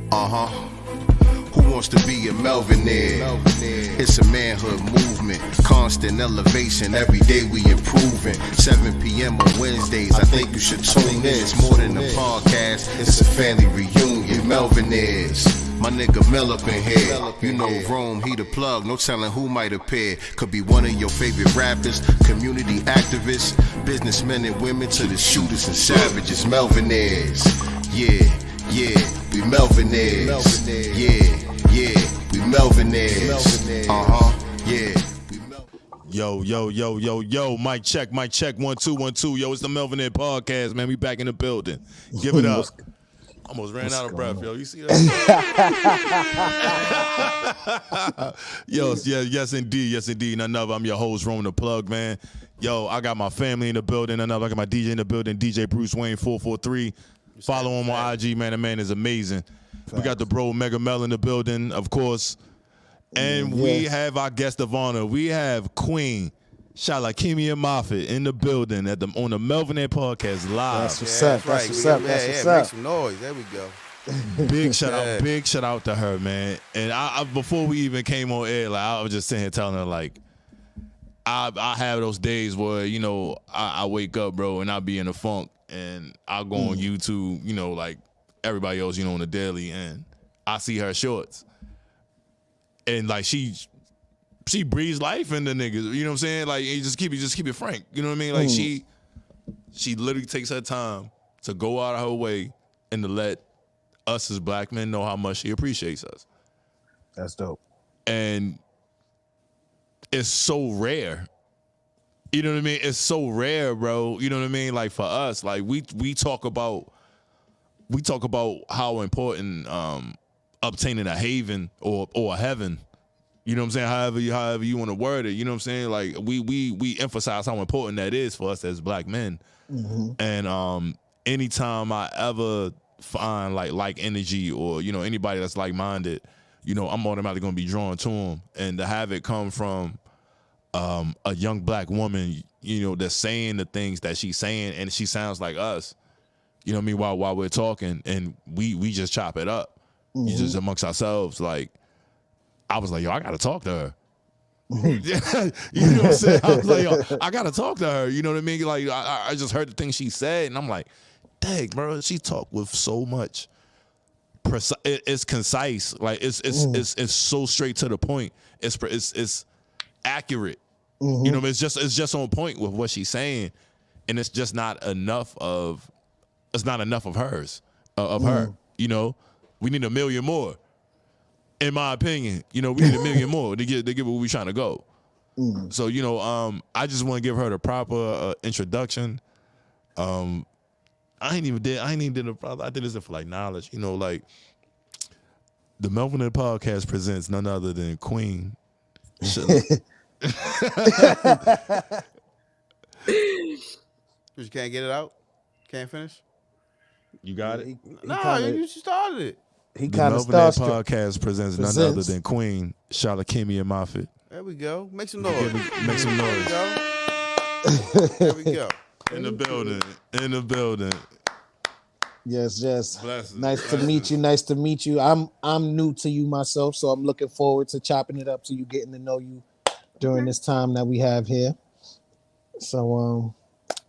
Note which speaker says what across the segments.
Speaker 1: Who wants to be a Melvinaire? It's a manhood movement, constant elevation. Every day we improving. 7 p.m. on Wednesdays. I think you should tune in. It's more than a podcast. It's a family reunion. Melvinaires. My nigga Mel up in here. You know Rome, he the plug. No telling who might appear. Could be one of your favorite rappers, community activists, businessmen and women, to the shooters and savages. Melvinaires. Yeah, we Melvinaires. Yeah, we Melvinaires. Yeah.
Speaker 2: Yo, mic check, 1 2 1 2. Yo, it's the Melvinaire Podcast, man. We back in the building. Give it up. Almost ran out of breath, yo. You see that? Yes, indeed. None other. I'm your host, Rome the Plug, man. Yo, I got my family in the building. None other. I got my DJ in the building, DJ Bruce Wayne 443. Follow him on IG, man. The man is amazing. We got the bro Mega Mel in the building, of course. And we have our guest of honor. We have Queen Shalakemia Moffitt in the building on the Melvinaire Podcast live.
Speaker 3: That's what's up. That's what's up.
Speaker 4: Make some noise. There we go.
Speaker 2: Big shout out to her, man. And I before we even came on air, like I was just sitting here telling her, like, I have those days where, you know, I wake up, bro, and I be in a funk, and I'll go on YouTube, you know, like everybody else, you know, on the daily, and I see her shorts, and like she breathes life into niggas. You know what I'm saying? Like, you just keep it frank. You know what I mean? Like she literally takes her time to go out of her way and to let us as black men know how much she appreciates us.
Speaker 3: That's dope.
Speaker 2: And it's so rare. You know what I mean? It's so rare, bro. You know what I mean? Like for us, like we talk about how important obtaining a haven or a heaven. You know what I'm saying? However you want to word it. You know what I'm saying? Like we emphasize how important that is for us as black men. And anytime I ever find like energy or, you know, anybody that's like minded, you know, I'm automatically gonna be drawn to them. And to have it come from a young black woman, you know, that's saying the things that she's saying, and she sounds like us. You know what I mean? While we're talking, and we just chop it up, just amongst ourselves. Like, I was like, yo, I gotta talk to her. You know what I'm saying? I was like, yo, I gotta talk to her. You know what I mean? Like, I just heard the things she said, and I'm like, dang, bro, she talked with so much. It's concise. Like, it's so straight to the point. It's accurate. You know, it's just on point with what she's saying, and it's just not enough of. It's not enough of hers, of her. You know, we need a million more. In my opinion, you know, we need a million more to get where we trying to go. So, you know, I just want to give her the proper introduction. I ain't even did I did this for like knowledge. You know, like the Melvinaire Podcast presents none other than Queen.
Speaker 4: You can't get it out? Can't finish?
Speaker 2: You got it?
Speaker 4: You started it.
Speaker 3: He
Speaker 2: The
Speaker 3: kind of
Speaker 2: Melvinaire
Speaker 3: starstruck.
Speaker 2: Podcast presents none other than Queen Shalakemia Moffitt.
Speaker 4: There we go. Make some noise.
Speaker 2: Make some noise.
Speaker 4: There we go.
Speaker 2: In the building.
Speaker 3: Yes.
Speaker 2: Bless it.
Speaker 3: Nice to meet you. I'm new to you myself, so I'm looking forward to chopping it up to you, getting to know you during this time that we have here. So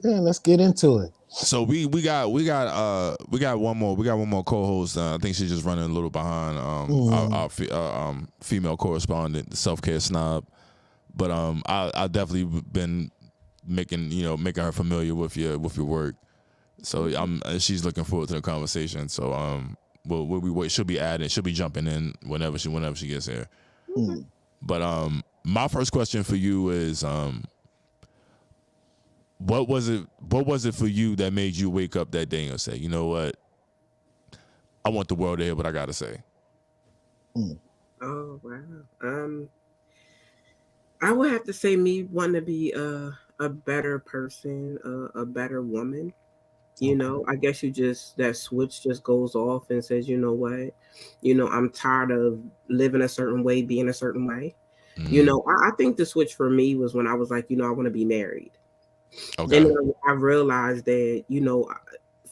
Speaker 3: let's get into it.
Speaker 2: So we got one more co-host. I think she's just running a little behind our female correspondent, the self-care snob. But I definitely been making her familiar with your work. So she's looking forward to the conversation. So we wait. She'll be adding. She'll be jumping in whenever she gets here. But my first question for you is what was it for you that made you wake up that day and say, you know what, I want the world to hear what I gotta say?
Speaker 5: Oh wow. I would have to say me wanting to be a better person, a better woman. You know, I guess that switch just goes off and says, you know what, I'm tired of living a certain way, being a certain way. You know, I think the switch for me was when I was like, I want to be married. Okay. Then I realized that,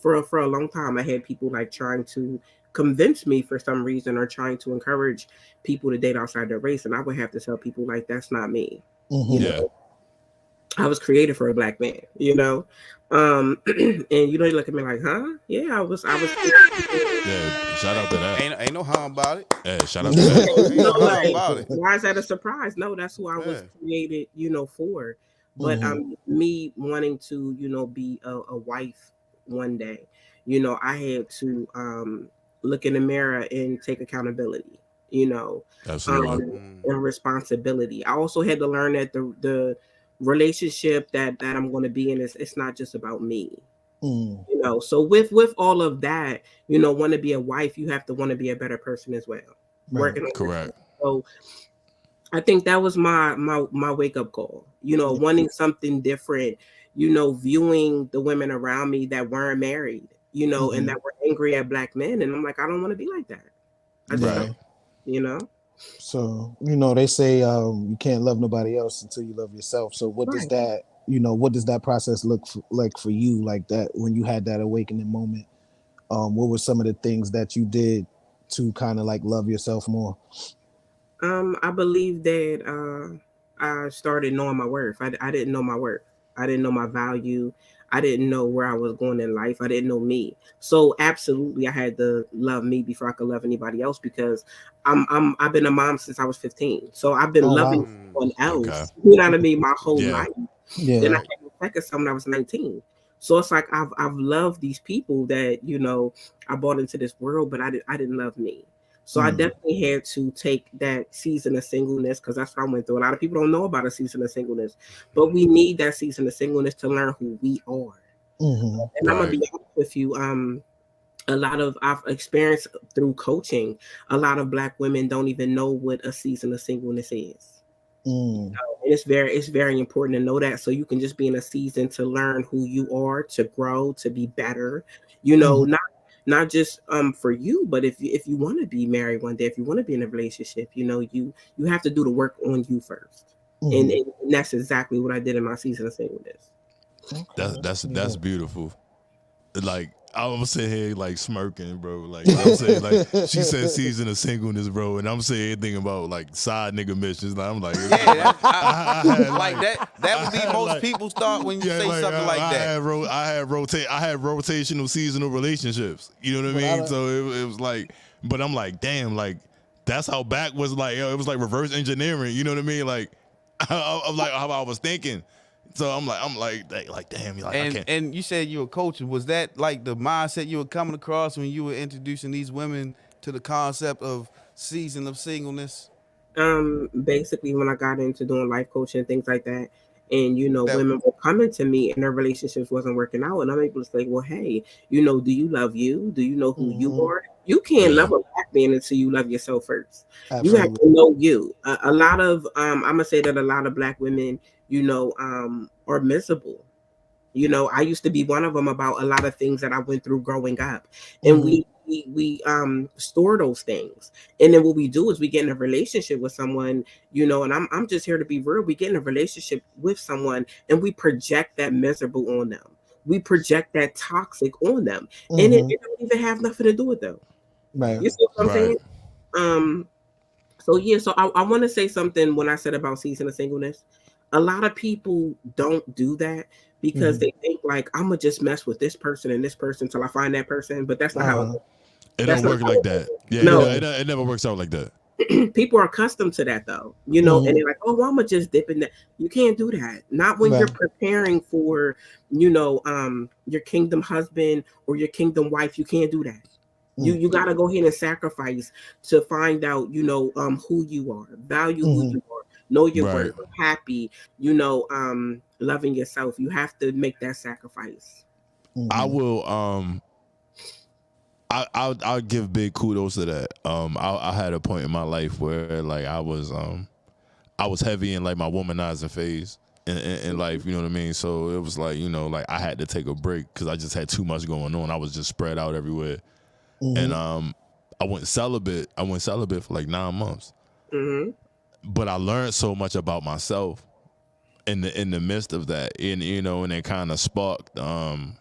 Speaker 5: for a long time I had people like trying to convince me for some reason or trying to encourage people to date outside their race, and I would have to tell people like that's not me. You know, I was created for a black man, you know. And you look at me like, huh? Yeah, I was
Speaker 2: Yeah, shout out to that.
Speaker 4: Ain't no harm about it.
Speaker 2: Yeah, shout out to that.
Speaker 4: Ain't no harm about it.
Speaker 5: why is that a surprise? No, that's who I was created, for. But me wanting to, be a wife one day, I had to look in the mirror and take accountability,
Speaker 2: Absolutely.
Speaker 5: and responsibility. I also had to learn that the relationship that I'm going to be in it's not just about me. So with all of that, want to be a wife, you have to want to be a better person as well. Working on
Speaker 2: correct.
Speaker 5: So I think that was my wake up call, wanting something different, viewing the women around me that weren't married, and that were angry at black men. And I'm like, I don't want to be like that. I just don't,
Speaker 3: So, they say you can't love nobody else until you love yourself. So what does that, what does that process look like for you, like that when you had that awakening moment? What were some of the things that you did to kind of like love yourself more?
Speaker 5: I believe that I started knowing my worth. I didn't know my worth. I didn't know my value. I didn't know where I was going in life. I didn't know me. So absolutely, I had to love me before I could love anybody else, because I've been a mom since I was 15. So I've been loving someone else.
Speaker 2: Okay.
Speaker 5: You know what I mean? My whole life.
Speaker 3: Yeah.
Speaker 5: Then I had a second son when I was 19. So it's like I've loved these people that I brought into this world, but I didn't love me. So I definitely had to take that season of singleness, because that's what I went through. A lot of people don't know about a season of singleness, but we need that season of singleness to learn who we are. And I'm gonna be honest with you. I've experienced through coaching, a lot of black women don't even know what a season of singleness is. And it's very important to know that, so you can just be in a season to learn who you are, to grow, to be better. Not just for you, but if you want to be married one day, if you want to be in a relationship, you have to do the work on you first. And that's exactly what I did in my season of singleness.
Speaker 2: That's beautiful. Like, I was sitting here like smirking, bro. Like, I'm saying, like, she said season of singleness, bro, and I'm saying anything about like side nigga missions. And I'm like,
Speaker 4: I that would be most people's thought when you say something like that.
Speaker 2: I had rotational seasonal relationships. You know what I mean? So it was like, but I'm like, damn, like that's how back was like. It was like reverse engineering. You know what I mean? Like, I'm like how I was thinking. So I'm like, damn, like, I can't.
Speaker 4: And you said you were coaching. Was that like the mindset you were coming across when you were introducing these women to the concept of season of singleness?
Speaker 5: Basically, when I got into doing life coaching and things like that, and women were coming to me and their relationships wasn't working out, and I'm able to say, well, hey, do you love you? Do you know who you are? You can't love a black man until you love yourself first. Absolutely. You have to know you. A lot of I'm gonna say that a lot of black women, are miserable. I used to be one of them about a lot of things that I went through growing up, and we store those things, and then what we do is we get in a relationship with someone, and I'm just here to be real. We get in a relationship with someone and we project that miserable on them. We project that toxic on them, and it don't even have nothing to do with them.
Speaker 3: Right.
Speaker 5: You see what I'm saying? So I want to say something when I said about season of singleness. A lot of people don't do that because they think like, I'm gonna just mess with this person and this person till I find that person, but that's not how
Speaker 2: it don't work like that. Yeah, no, it never works out like that.
Speaker 5: People are accustomed to that though, and they're like, oh, well, I'm gonna just dip in that. You can't do that. Not when you're preparing for, your kingdom husband or your kingdom wife. You can't do that. You got to go ahead and sacrifice to find out, who you are, value who you are, know your worth, happy, loving yourself. You have to make that sacrifice.
Speaker 2: I will. I'll give big kudos to that. I had a point in my life where like I was heavy in like my womanizing phase in life. You know what I mean? So it was like like I had to take a break because I just had too much going on. I was just spread out everywhere. And I went celibate. For like 9 months. But I learned so much about myself in the midst of that, and and it kind of sparked, kind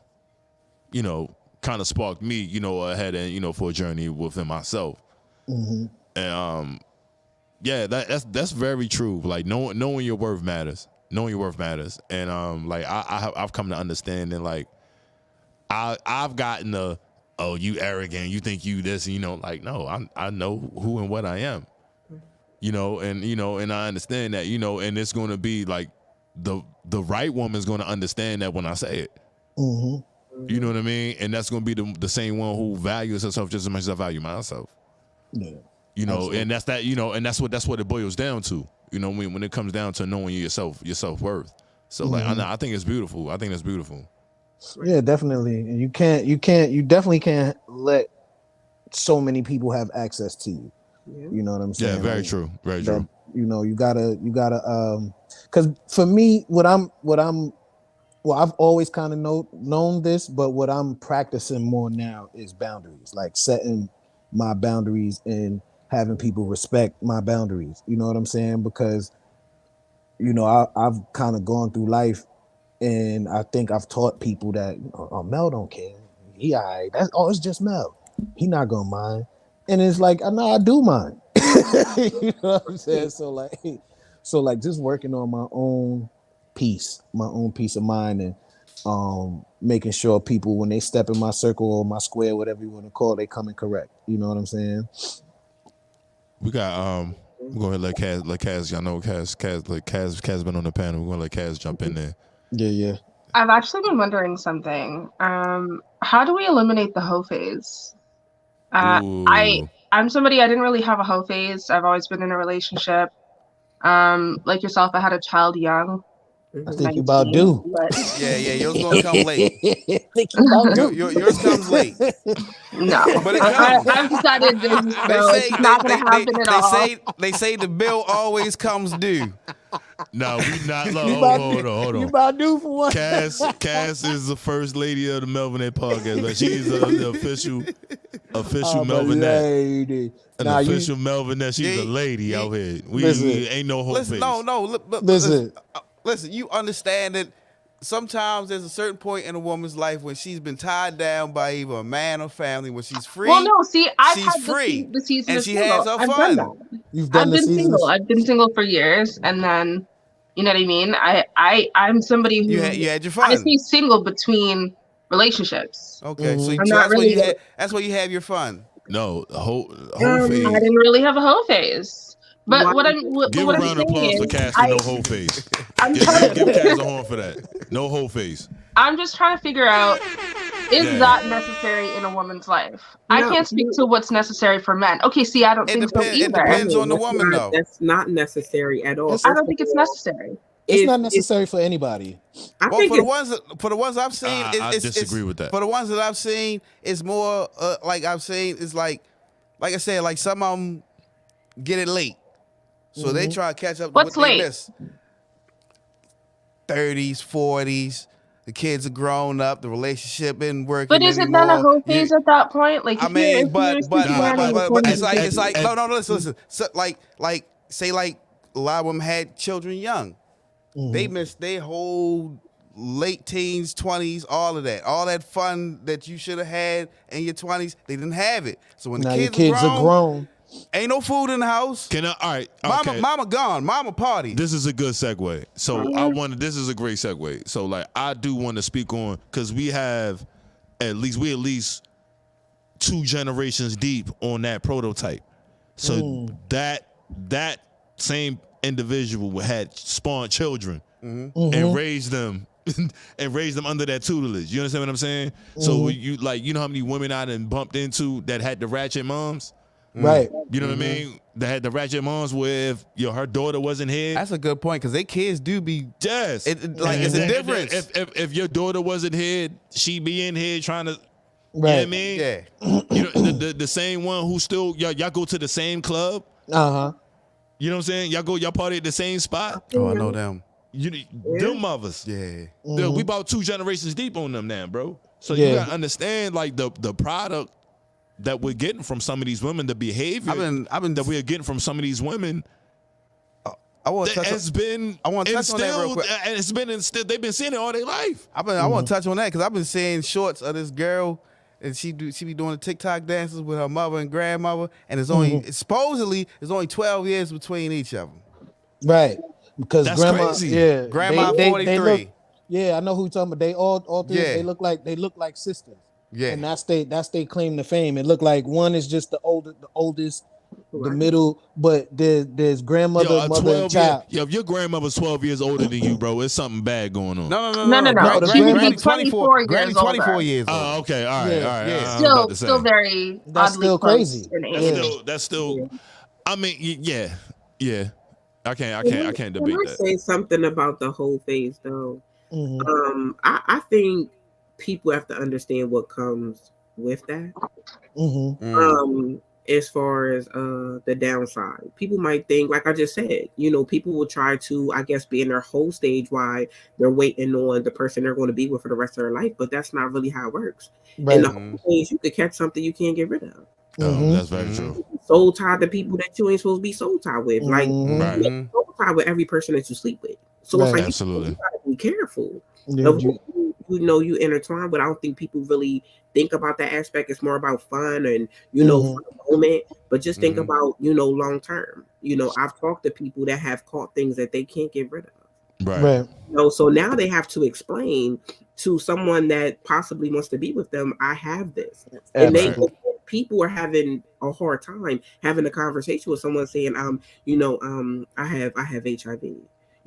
Speaker 2: kind of sparked me, you know, ahead and, you know, for a journey within myself.
Speaker 3: Mm-hmm.
Speaker 2: And yeah, that's very true. Like knowing your worth matters. Knowing your worth matters. And like I've come to understand that, like I've gotten the, oh, you arrogant, you think you this, you know, like, no, I know who and what I am. You know, and I understand that, you know, and it's going to be like the right woman's going to understand that when I say it.
Speaker 3: Mm-hmm.
Speaker 2: You know what I mean? And that's going to be the same one who values herself just as much as I value myself.
Speaker 3: Yeah.
Speaker 2: You know,
Speaker 3: Absolutely.
Speaker 2: and that's that, you know, and that's what it boils down to. You know, when it comes down to knowing your self-worth. So like I think it's beautiful. I think that's beautiful.
Speaker 3: Yeah, definitely. And you definitely can't let so many people have access to you.
Speaker 5: Yeah.
Speaker 3: You know what I'm saying?
Speaker 2: Yeah, very
Speaker 3: Like,
Speaker 2: true. Very
Speaker 3: that,
Speaker 2: true.
Speaker 3: you know, you gotta because for me, I've always kind of known this, but what I'm practicing more now is boundaries, like setting my boundaries and having people respect my boundaries. You know what I'm saying? Because, you know, I've kind of gone through life, and I think I've taught people that, oh, Mel don't care. He all right. It's just Mel. He not gonna mind. And it's like, no, I do mind. You know what I'm saying? So like just working on my own peace of mind, and making sure people, when they step in my circle or my square, whatever you want to call it, they come in correct. You know what I'm saying?
Speaker 2: We got we're gonna let Kaz, y'all know Kaz been on the panel. We're gonna let Kaz jump in there.
Speaker 3: Yeah.
Speaker 6: I've actually been wondering something. How do we eliminate the hoe phase? I'm somebody, I didn't really have a hoe phase. I've always been in a relationship. Like yourself, I had a child young.
Speaker 3: I think you about due.
Speaker 6: But...
Speaker 4: Yeah, yours gonna come late. Yours comes late.
Speaker 6: No,
Speaker 4: But it comes.
Speaker 6: I've decided it's not going to happen at all.
Speaker 4: They say the bill always comes due.
Speaker 2: No, we not. Hold on.
Speaker 3: You about due for what?
Speaker 2: Cass is the first lady of the Melvinaire Podcast. Like, she's the official Melvinaire.
Speaker 3: Lady.
Speaker 2: An official Melvinaire. She's a lady out here. We ain't no whole face.
Speaker 4: Listen, you understand that sometimes there's a certain point in a woman's life when she's been tied down by either a man or family, when she's free.
Speaker 6: Well, no, see, I've
Speaker 4: she's
Speaker 6: had
Speaker 4: free,
Speaker 6: the season
Speaker 4: and
Speaker 6: of
Speaker 4: she
Speaker 6: single.
Speaker 4: has her
Speaker 6: I've
Speaker 4: fun.
Speaker 6: done that.
Speaker 3: You've done
Speaker 6: I've been single. I've been single for years, and then, you know what I mean? I'm somebody who
Speaker 4: you had your fun.
Speaker 6: I stay single between relationships.
Speaker 4: Okay, so that's where you have your fun.
Speaker 2: No, whole phase.
Speaker 6: I didn't really have a hoe phase. But
Speaker 2: give a round of applause for Cass for no whole face. Give Cass a horn for that. No whole face.
Speaker 6: I'm just trying to figure out, is that necessary in a woman's life? No, I can't speak to what's necessary for men. Okay, see, I don't think so either.
Speaker 4: It depends on the woman, though.
Speaker 5: That's not necessary at all.
Speaker 6: I don't think it's necessary.
Speaker 3: It's not necessary for anybody.
Speaker 4: For the ones I've seen,
Speaker 2: I disagree with that.
Speaker 4: For the ones that I've seen, it's more like I've seen. It's like I said, like some of them get it late. So they try to catch up.
Speaker 6: What's late?
Speaker 4: 30s, 40s. The kids are grown up. The relationship isn't working.
Speaker 6: But is it
Speaker 4: anymore.
Speaker 6: not a whole phase at that point? Like,
Speaker 4: I mean, but it's like no. Listen. So, like say like a lot of them had children young. They missed their whole late teens, 20s, all of that. All that fun that you should have had in your 20s, they didn't have it. So when
Speaker 3: now
Speaker 4: the kids
Speaker 3: are grown.
Speaker 4: Ain't no food in the house.
Speaker 2: All right. Okay.
Speaker 4: Mama gone. Mama party.
Speaker 2: This is a good segue. So this is a great segue. So like I do want to speak on, because we have at least 2 generations deep on that prototype. So that same individual had spawned children and raised them under that tutelage. You understand what I'm saying? So you know how many women I done bumped into that had the ratchet moms?
Speaker 3: Right.
Speaker 2: You know what I mean? They had the ratchet moms where if her daughter wasn't here.
Speaker 4: That's a good point, because they kids do be.
Speaker 2: Yes.
Speaker 4: It's a difference.
Speaker 2: If your daughter wasn't here, she be in here trying to.
Speaker 3: Right.
Speaker 2: You know what I mean?
Speaker 4: Yeah.
Speaker 2: You know, the same one who still y'all go to the same club.
Speaker 3: You know
Speaker 2: what I'm saying? Y'all party at the same spot.
Speaker 4: Oh, I know them.
Speaker 2: Them mothers.
Speaker 4: Yeah.
Speaker 2: We about 2 generations deep on them now, bro. So you gotta understand like the product that we're getting from some of these women, the behavior that we're getting from some of these women.
Speaker 4: I want to touch on that real quick.
Speaker 2: And it's been instilled. They've been seeing it all their life.
Speaker 4: I want to touch on that because I've been seeing shorts of this girl. and she be doing the TikTok dances with her mother and grandmother, and it's only supposedly it's only 12 years between each of them.
Speaker 3: Right, because
Speaker 2: That's
Speaker 3: grandma,
Speaker 2: crazy.
Speaker 3: yeah,
Speaker 4: Grandma
Speaker 3: they
Speaker 4: 43.
Speaker 3: look, yeah, I know who you're talking about. They all three,
Speaker 4: Yeah.
Speaker 3: they look like sisters.
Speaker 4: Yeah,
Speaker 3: And that's they claim to fame. It looked like one is just the oldest, the middle, but there's grandmother, mother, and child.
Speaker 2: If your grandmother's 12 years older than you, bro, it's something bad going on.
Speaker 4: no.
Speaker 3: the
Speaker 6: She would
Speaker 3: grandma-
Speaker 6: be 24 years
Speaker 4: Granny 24 years old.
Speaker 2: Oh, okay, all right,
Speaker 3: Yeah.
Speaker 2: all right.
Speaker 4: Yeah.
Speaker 2: I was about to say.
Speaker 6: Still very
Speaker 3: That's
Speaker 6: oddly
Speaker 3: still
Speaker 6: close
Speaker 3: crazy.
Speaker 6: in age.
Speaker 2: That's still. I mean, yeah. I can't debate
Speaker 5: Can I
Speaker 2: that.
Speaker 5: say something about the whole phase though?
Speaker 3: Mhm.
Speaker 5: I think people have to understand what comes with that.
Speaker 3: Mhm.
Speaker 5: As far as the downside, people might think, like I just said, people will try to, I guess, be in their whole stage while they're waiting on the person they're going to be with for the rest of their life. But that's not really how it works.
Speaker 3: Right.
Speaker 5: In the whole stage, you could catch something you can't get rid of.
Speaker 2: That's very true.
Speaker 5: Soul tied to people that you ain't supposed to be soul tied with. Like,
Speaker 2: Right.
Speaker 5: you're not soul tied with every person that you sleep with. So
Speaker 3: Right.
Speaker 5: it's like,
Speaker 2: Absolutely.
Speaker 5: you gotta be careful.
Speaker 3: Yeah,
Speaker 5: Of who you intertwine, but I don't think people really think about that aspect. It's more about fun and for the moment, but just think about long term. I've talked to people that have caught things that they can't get rid of.
Speaker 2: Right.
Speaker 5: So now they have to explain to someone that possibly wants to be with them, I have this, and people are having a hard time having a conversation with someone saying, I have HIV.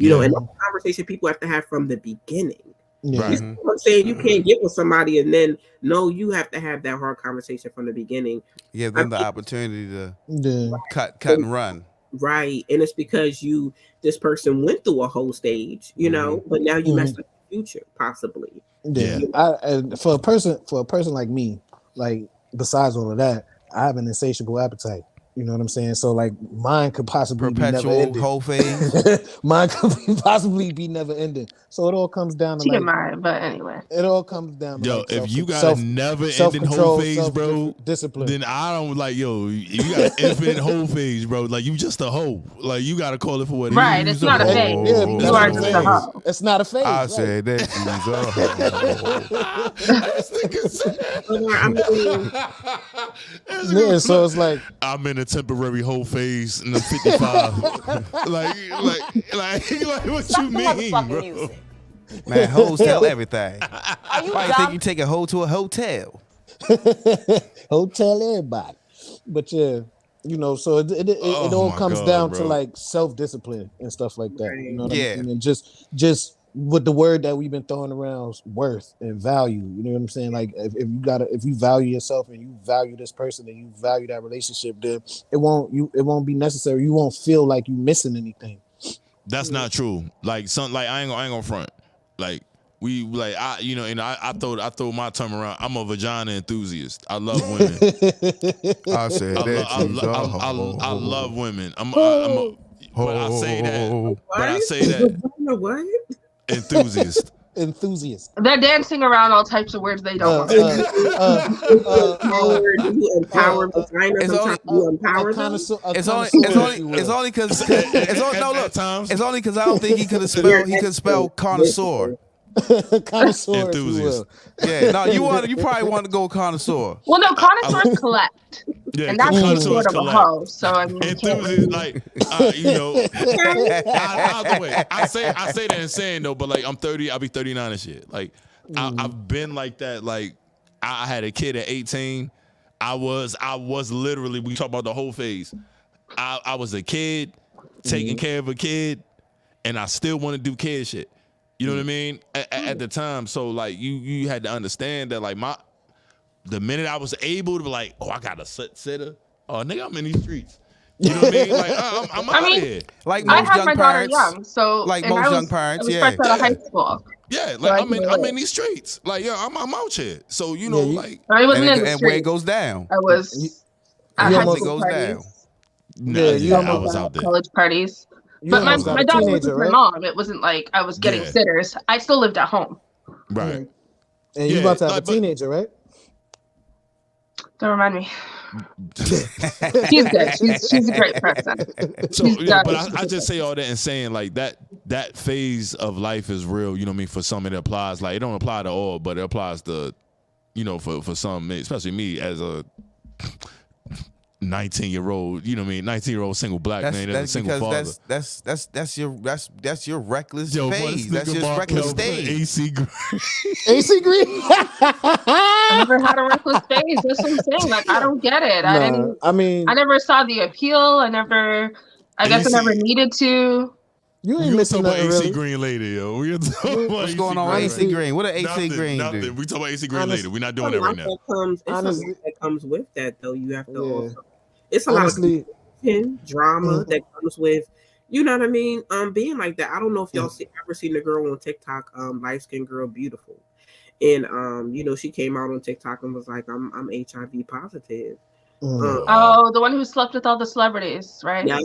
Speaker 5: And that's a conversation people have to have from the beginning.
Speaker 3: Yeah.
Speaker 2: Right.
Speaker 5: I'm saying you can't get with somebody and then you have to have that hard conversation from the beginning.
Speaker 4: Give them the opportunity to cut and run.
Speaker 5: Right. And it's because this person went through a whole stage, but now you messed up the future, possibly.
Speaker 3: Yeah. And for a person like me, like besides all of that, I have an insatiable appetite. You know what I'm saying? So like mine could possibly be never
Speaker 4: Perpetual
Speaker 3: ending.
Speaker 4: whole phase.
Speaker 3: Mine could possibly be never ending. So it all comes down to
Speaker 6: TMI, but anyway.
Speaker 3: It all comes down to
Speaker 2: If you got a never ending whole phase, bro,
Speaker 3: discipline.
Speaker 2: then I don't you got an infinite whole phase, bro. Like you just a hoe. Like you gotta call it for what it is.
Speaker 6: Right, it's not a phase.
Speaker 3: Yeah,
Speaker 6: You are just a hoe.
Speaker 3: It's not a phase.
Speaker 4: I
Speaker 3: right.
Speaker 4: said that
Speaker 3: Yeah, so it's like
Speaker 2: I'm in a temporary whole phase and I'm 55. like what you mean, bro?
Speaker 4: man, hoes tell everything.
Speaker 7: Are you
Speaker 4: Why you think you take a hoe to a hotel?
Speaker 3: hotel everybody. But yeah, so it all comes down to like self-discipline and stuff like that. You know what I mean? And just with the word that we've been throwing around, worth and value. You know what I'm saying? Like if you value yourself and you value this person and you value that relationship, then it won't be necessary. You won't feel like you missing anything.
Speaker 2: That's not true. Like I ain't gonna front. Like I throw my term around. I'm a vagina enthusiast. I love women.
Speaker 4: I said that.
Speaker 2: I love women. But I say that.
Speaker 5: What?
Speaker 2: Enthusiast.
Speaker 6: They're dancing around all types of words they don't want.
Speaker 5: Empower vaginas.
Speaker 4: It's only because I don't think he could spell connoisseur.
Speaker 3: Connoisseur,
Speaker 2: enthusiast.
Speaker 4: Yeah, no, you probably want to go connoisseur.
Speaker 6: Well, no, connoisseurs collect.
Speaker 2: Yeah,
Speaker 6: and that's the
Speaker 2: connoisseurs
Speaker 6: sort of a
Speaker 2: collect.
Speaker 6: hoe. So I mean,
Speaker 2: Enthusiast, like I say that insane though, but like I'm 30, I'll be 39 and shit. Like I've been like that. Like I had a kid at 18. I was literally, we talk about the whole phase. I was a kid taking care of a kid, and I still want to do kid shit. You know what I mean? At the time, so like you had to understand that like the minute I was able to be like, I got a sitter. Oh, nigga, I'm in these streets. You know what I mean? Like I'm out of here.
Speaker 4: Like
Speaker 6: I
Speaker 4: most
Speaker 6: had
Speaker 4: young
Speaker 6: my
Speaker 4: parents,
Speaker 6: daughter young, so
Speaker 4: like most young parents,
Speaker 6: I was fresh out of high school.
Speaker 2: Yeah, like I'm in these streets. Like I'm out here. So like
Speaker 6: I wasn't in the
Speaker 4: and
Speaker 6: street.
Speaker 4: where it goes down.
Speaker 6: I was at high school parties.
Speaker 2: I was out there.
Speaker 6: College parties. But my daughter was with my mom. It wasn't like I was getting sitters. I still lived at home.
Speaker 2: Right.
Speaker 3: And you're about to have a teenager, right?
Speaker 6: Don't remind me. She's good. She's a great person.
Speaker 2: So but I just say all that and saying like that phase of life is real. You know what I mean? For some it applies. Like it don't apply to all, but it applies to you know, for some, especially me as a 19-year-old, you know what I mean, 19-year-old single black man, as a single father.
Speaker 4: That's your reckless
Speaker 2: Yo,
Speaker 4: phase. That's your reckless stage.
Speaker 2: AC Green.
Speaker 3: AC Green.
Speaker 6: I never had a reckless phase. That's what I'm saying. Like, I don't get it. I never saw the appeal. I guess I never needed to.
Speaker 3: You ain't missing nothing,
Speaker 2: AC
Speaker 3: really.
Speaker 2: Green later, yo. We what's
Speaker 4: going on with AC Green? What an AC Green
Speaker 2: nothing.
Speaker 4: do?
Speaker 2: We talk about AC Green later. We're not doing that right now.
Speaker 5: It's a lot that comes with that, though. You have to also. It's a lot of drama that comes with, you know what I mean? Being like that. I don't know if y'all ever seen the girl on TikTok, light skinned girl, beautiful, and you know, she came out on TikTok and was like, "I'm HIV positive."
Speaker 6: The one who slept with all the celebrities, right? Yeah.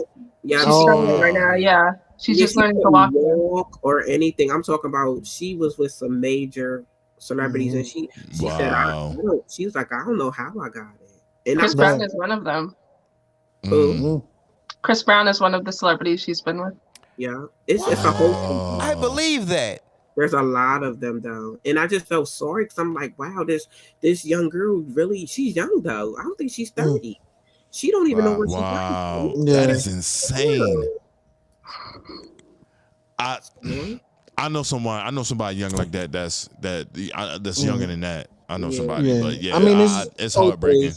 Speaker 6: She's struggling right now. Yeah, she's just learning to walk
Speaker 5: or anything. I'm talking about. She was with some major celebrities, and she said, she was like, "I don't know how I got it." And
Speaker 6: Chris Brown is one of them. Chris Brown is one of the celebrities she's been with.
Speaker 5: Yeah, it's a whole.
Speaker 4: I believe that.
Speaker 5: There's a lot of them though, and I just felt sorry because I'm like, wow, this young girl really, she's young though. I don't think she's 30. She don't even know where she's from.
Speaker 2: That is insane. I know somebody young like that. That's younger than that. I know somebody, but I mean, it's heartbreaking.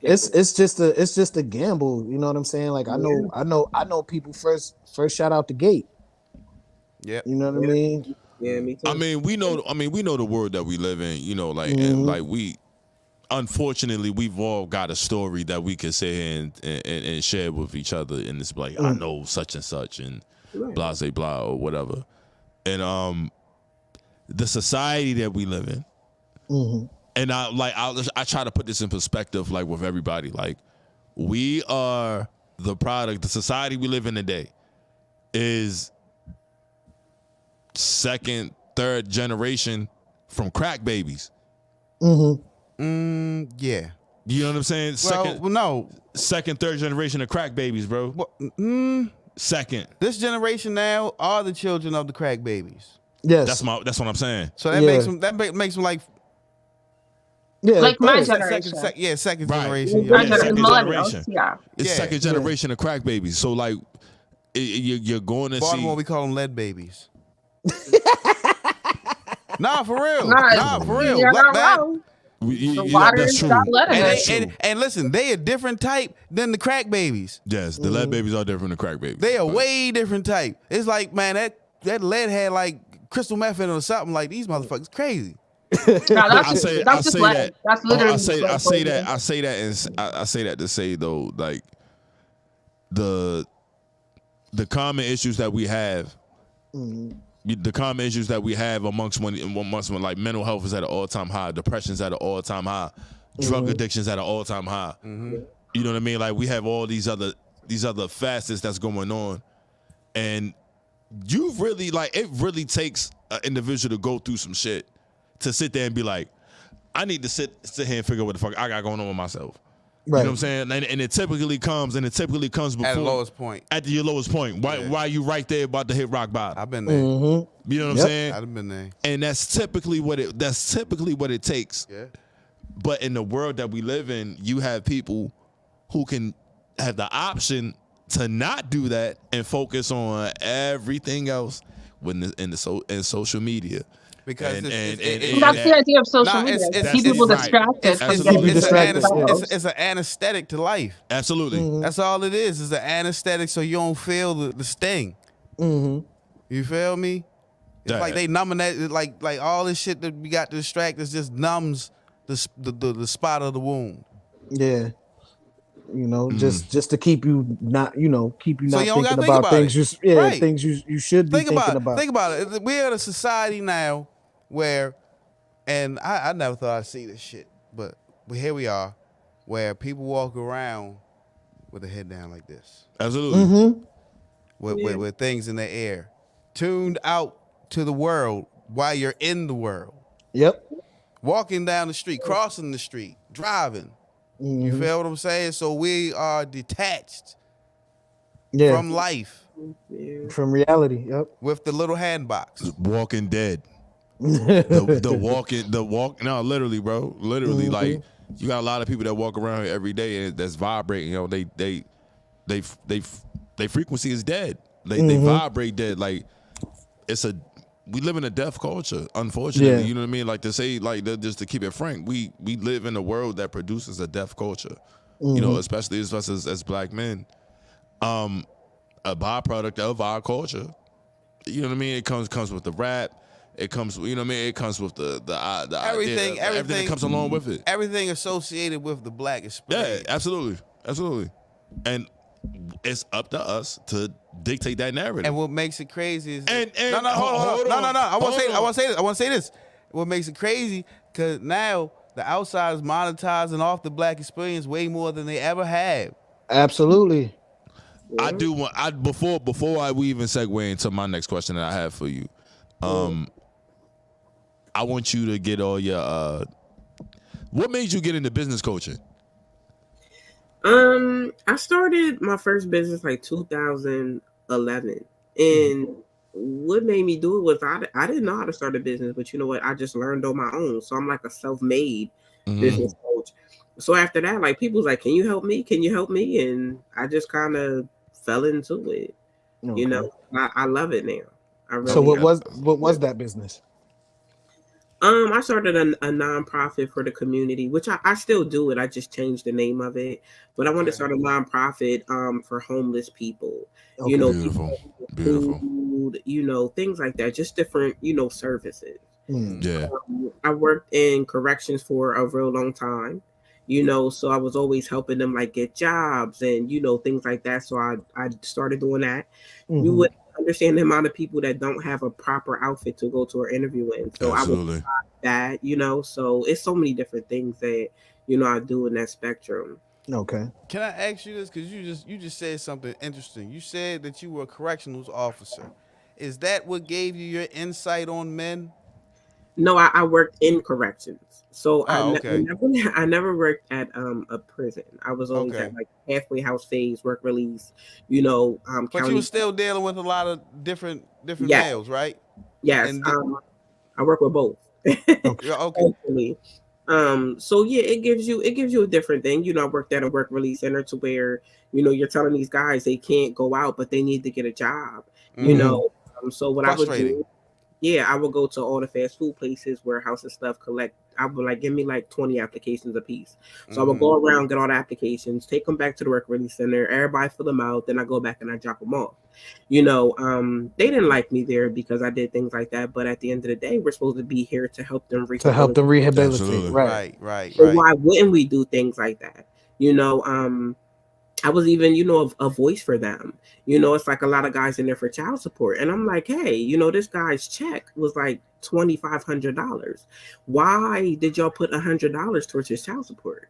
Speaker 3: It's just a gamble. You know what I'm saying? Like I know people first shout out the gate.
Speaker 4: Yeah,
Speaker 3: you know what I mean.
Speaker 5: Yeah, me too.
Speaker 2: I mean, we know the world that we live in. You know, like and like unfortunately, we've all got a story that we can sit here and share with each other, and it's like I know such and such and blah blah blah or whatever, and the society that we live in, and I try to put this in perspective, like with everybody, like we are the product. The society we live in today is second, third generation from crack babies.
Speaker 4: Yeah.
Speaker 2: You know what I'm saying? Second, third generation of crack babies, bro. Second.
Speaker 4: This generation now are the children of the crack babies.
Speaker 3: Yes.
Speaker 2: That's what I'm saying.
Speaker 4: So that makes them like
Speaker 6: like my generation.
Speaker 4: Second generation.
Speaker 2: Second generation.
Speaker 6: Yeah.
Speaker 2: It's second generation of crack babies. So like you're going to
Speaker 4: Baltimore,
Speaker 2: see.
Speaker 4: we call them lead babies. Nah, for real.
Speaker 6: You're not wrong. The water is not letting
Speaker 4: and listen, they a different type than the crack babies.
Speaker 2: Yes, the lead babies are different than crack babies.
Speaker 4: They are way different type. It's like, man, that lead had like crystal meth in it or something. Like these motherfuckers crazy.
Speaker 6: I say that. That's literally.
Speaker 2: I say that to say though, like the common issues that we have. The common issues that we have amongst when like mental health is at an all-time high, depression's at an all-time high, drug addiction's at an all-time high. You know what I mean? Like we have all these other facets that's going on, and you really it really takes an individual to go through some shit to sit there and be like, I need to sit here and figure out what the fuck I got going on with myself. Right. You know what I'm saying? And it typically comes before
Speaker 4: at the lowest point.
Speaker 2: At your lowest point. Why you right there about to hit rock bottom?
Speaker 4: I've been there.
Speaker 2: You know what I'm saying?
Speaker 4: I've been there.
Speaker 2: And that's typically what it takes.
Speaker 4: Yeah.
Speaker 2: But in the world that we live in, you have people who can have the option to not do that and focus on everything else in social media.
Speaker 4: Because
Speaker 6: that's the idea of social media. Keep people distracted.
Speaker 4: It's an anesthetic to life.
Speaker 2: Absolutely.
Speaker 4: That's all it is. It's an anesthetic so you don't feel the sting. You feel me? It's like they numbing that, like all this shit that we got to distract us just numbs the spot of the wound.
Speaker 3: Yeah. You know, just to keep you not thinking
Speaker 4: about
Speaker 3: about things. Things you should be thinking about.
Speaker 4: Think about it. We're in a society now where, and I never thought I'd see this shit, but here we are, where people walk around with their head down like this.
Speaker 2: Absolutely.
Speaker 4: With things in the air, tuned out to the world while you're in the world.
Speaker 3: Yep.
Speaker 4: Walking down the street, crossing the street, driving. You feel what I'm saying? So we are detached from life.
Speaker 3: From reality, yep.
Speaker 4: With the little hand box.
Speaker 2: Walking Dead. the walk. No, literally, bro. Literally, like you got a lot of people that walk around here every day and that's vibrating. You know, they frequency is dead. They vibrate dead. Like we live in a death culture, unfortunately. You know what I mean? Like to say, like just to keep it frank, we live in a world that produces a death culture. You know, especially as us as black men. A byproduct of our culture. You know what I mean? It comes with the rap. It comes, you know what I mean? It comes with the
Speaker 4: everything
Speaker 2: that comes along with it.
Speaker 4: Everything associated with the black experience.
Speaker 2: Yeah, absolutely. And it's up to us to dictate that narrative.
Speaker 4: And what makes it crazy is
Speaker 2: hold on.
Speaker 4: I want to say this. What makes it crazy because now the outsiders monetizing off the black experience way more than they ever have.
Speaker 3: Absolutely.
Speaker 2: I do want before we even segue into my next question that I have for you. I want you to get all your what made you get into business coaching?
Speaker 5: I started my first business like 2011, and what made me do it was I didn't know how to start a business, but you know what? I just learned on my own. So I'm like a self-made business coach. So after that, like people's like, "Can you help me? Can you help me?" And I just kind of fell into it. Okay. You know, I love it now.
Speaker 3: So what was that business?
Speaker 5: I started a nonprofit for the community, which I still do it. I just changed the name of it. But I wanted to start a nonprofit for homeless people. Okay. You know,
Speaker 2: beautiful.
Speaker 5: Food, you know, things like that. Just different, you know, services.
Speaker 2: Yeah.
Speaker 5: I worked in corrections for a real long time. You know, so I was always helping them like get jobs and, you know, things like that. So I started doing that. You would understand the amount of people that don't have a proper outfit to go to an interview in. So
Speaker 2: absolutely.
Speaker 5: I would that, you know, so it's so many different things that, you know, I do in that spectrum.
Speaker 3: Okay.
Speaker 4: Can I ask you this? Because you just said something interesting. You said that you were a corrections officer. Is that what gave you your insight on men?
Speaker 5: No, I worked in corrections. So
Speaker 4: okay.
Speaker 5: I never worked at a prison. I was always at like halfway house phase, work release, you know.
Speaker 4: But you were still dealing with a lot of different males, right?
Speaker 5: Yes. And I work with both.
Speaker 4: Okay.
Speaker 5: So yeah, it gives you a different thing. You know, I worked at a work release center to where, you know, you're telling these guys they can't go out, but they need to get a job. You know, so what I would do. Yeah, I would go to all the fast food places, warehouse and stuff, collect. I would like give me like 20 applications a piece. So I would go around, get all the applications, take them back to the work release center. Everybody fill them out. Then I go back and I drop them off. You know, they didn't like me there because I did things like that. But at the end of the day, we're supposed to be here to help them
Speaker 3: rehabilitate.
Speaker 2: Absolutely.
Speaker 4: Right.
Speaker 5: So why wouldn't we do things like that? You know, I was even, you know, a voice for them. You know, it's like a lot of guys in there for child support. And I'm like, hey, you know, this guy's check was like $2,500. Why did y'all put $100 towards his child support?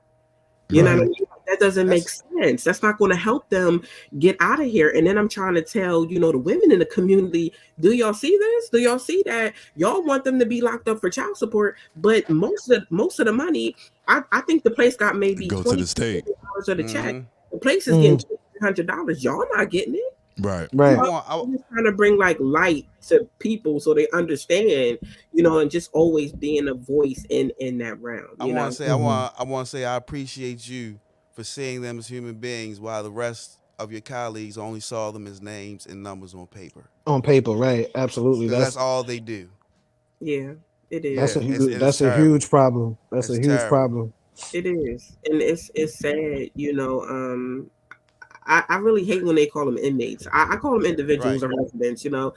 Speaker 5: You know what I mean? That doesn't make sense. That's not going to help them get out of here. And then I'm trying to tell, you know, the women in the community, do y'all see this? Do y'all see that? Y'all want them to be locked up for child support, but most of the money, I think the place got maybe
Speaker 2: go to the state
Speaker 5: of the check. The place is getting $100. Y'all not getting it.
Speaker 2: Right.
Speaker 5: I'm just trying to bring like light to people so they understand, you know, and just always being a voice in that round.
Speaker 4: I want to say I appreciate you for seeing them as human beings while the rest of your colleagues only saw them as names and numbers on paper.
Speaker 3: On paper, right? Absolutely.
Speaker 4: That's all they do.
Speaker 5: Yeah, it is.
Speaker 3: That's a huge problem. That's a huge problem.
Speaker 5: It is, and it's sad, you know. I really hate when they call them inmates. I call them individuals or residents, you know.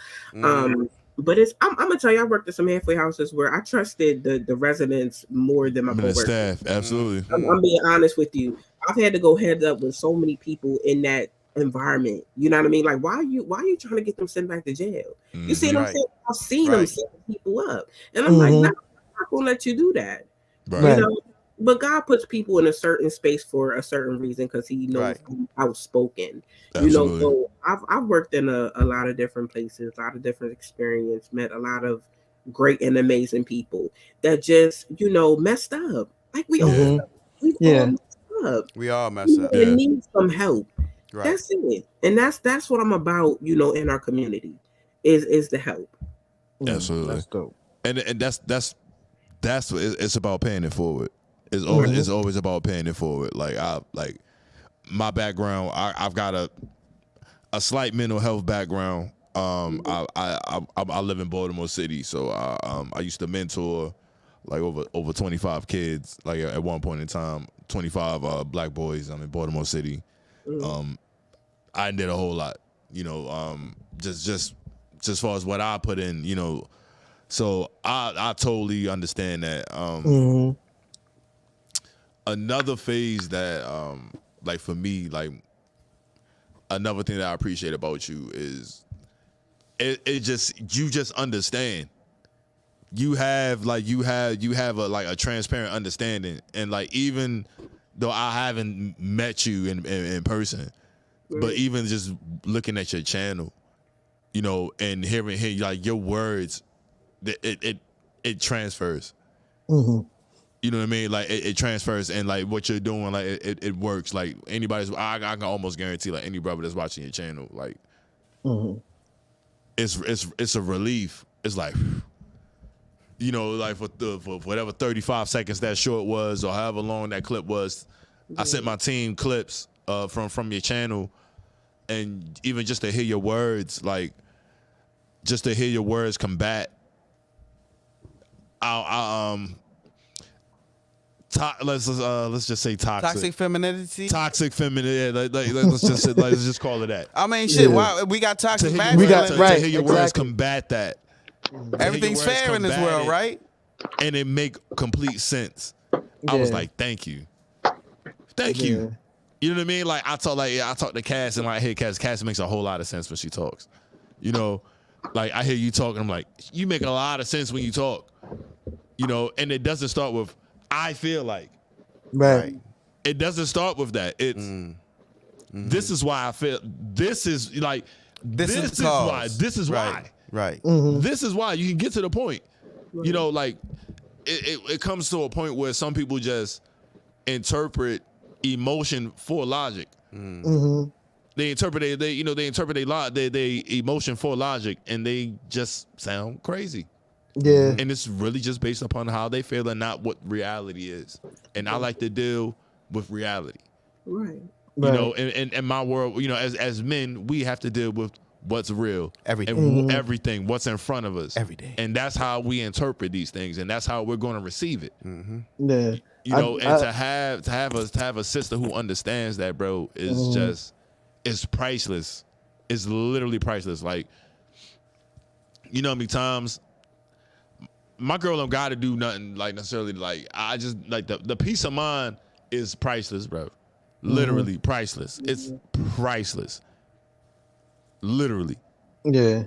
Speaker 5: But I'm gonna tell you, I worked at some halfway houses where I trusted the residents more than my coworkers.
Speaker 2: Staff, absolutely.
Speaker 5: I'm being honest with you. I've had to go head up with so many people in that environment. You know what I mean? Like, why are you trying to get them sent back to jail? You see what I'm saying? I've seen them send people up, and I'm like, no, I'm not gonna let you do that.
Speaker 2: Right.
Speaker 5: You know. But God puts people in a certain space for a certain reason because He knows I'm outspoken.
Speaker 2: Absolutely.
Speaker 5: You know, so I've worked in a lot of different places, a lot of different experience, met a lot of great and amazing people that just, you know, messed up. Like we all messed up.
Speaker 4: We all messed up.
Speaker 5: And need some help.
Speaker 4: Right.
Speaker 5: That's it. And that's what I'm about, you know, in our community is the help.
Speaker 2: Absolutely.
Speaker 3: That's dope.
Speaker 2: And that's what it's about, paying it forward. It's always about paying it forward. Like my background, I've got a slight mental health background. I live in Baltimore City, so I used to mentor like over 25 kids. Like at one point in time, 25 black boys. I'm in Baltimore City. I did a whole lot, just as far as what I put in, So I totally understand that. Another phase that, like for me, like another thing that I appreciate about you is you just understand. You have a transparent understanding, and like even though I haven't met you in person, but even just looking at your channel, and hearing like your words, it transfers. You know what I mean? Like it transfers, and like what you're doing, like it works. Like I can almost guarantee, like any brother that's watching your channel, like it's a relief. It's like, like for whatever 35 seconds that short was, or however long that clip was, I sent my team clips from your channel, and even just to hear your words, like just to hear your words combat. Let's just say toxic
Speaker 4: femininity.
Speaker 2: Toxic femininity. Let's just call it that.
Speaker 4: I mean, shit. Why we got toxic masculinity?
Speaker 2: To hear your words combat that.
Speaker 4: Everything's fair in this world, right?
Speaker 2: And it make complete sense. I was like, thank you. You know what I mean? Like I talk to Cass, and like, hey, Cass makes a whole lot of sense when she talks. Like I hear you talking, I'm like, you make a lot of sense when you talk. And it doesn't start with I feel like.
Speaker 3: Right.
Speaker 2: It doesn't start with that. It's this is why I feel. This is like this is why. This is why.
Speaker 4: Right.
Speaker 2: This is why. You can get to the point. Like it comes to a point where some people just interpret emotion for logic. They interpret they interpret their emotion for logic, and they just sound crazy.
Speaker 3: Yeah.
Speaker 2: And it's really just based upon how they feel and not what reality is. And I like to deal with reality.
Speaker 5: Right.
Speaker 2: In my world, as men, we have to deal with what's real.
Speaker 4: Everything.
Speaker 2: Everything, what's in front of us.
Speaker 4: Every day.
Speaker 2: And that's how we interpret these things, and that's how we're going to receive it.
Speaker 3: Yeah.
Speaker 2: To have a sister who understands that, bro, is just, it's priceless. It's literally priceless. Like, how many times my girl don't got to do nothing, like necessarily, like I just like the peace of mind is priceless, bro. Literally priceless. It's priceless. Literally.
Speaker 3: Yeah.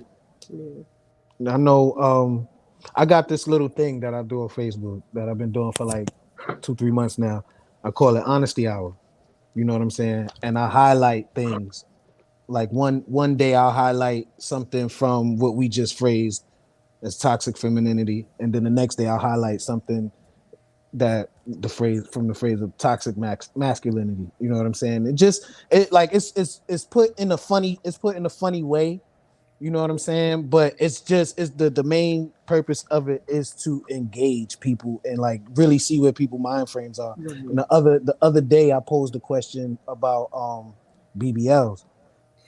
Speaker 3: I know. I got this little thing that I do on Facebook that I've been doing for like 2-3 months now. I call it Honesty Hour. You know what I'm saying? And I highlight things. Like one day I'll highlight something from what we just phrased as toxic femininity, and then the next day I'll highlight something that the phrase of toxic masculinity. You know what I'm saying? It's put in a funny way. You know what I'm saying? But it's the main purpose of it is to engage people and like really see where people mind frames are. And the other day I posed a question about BBLs,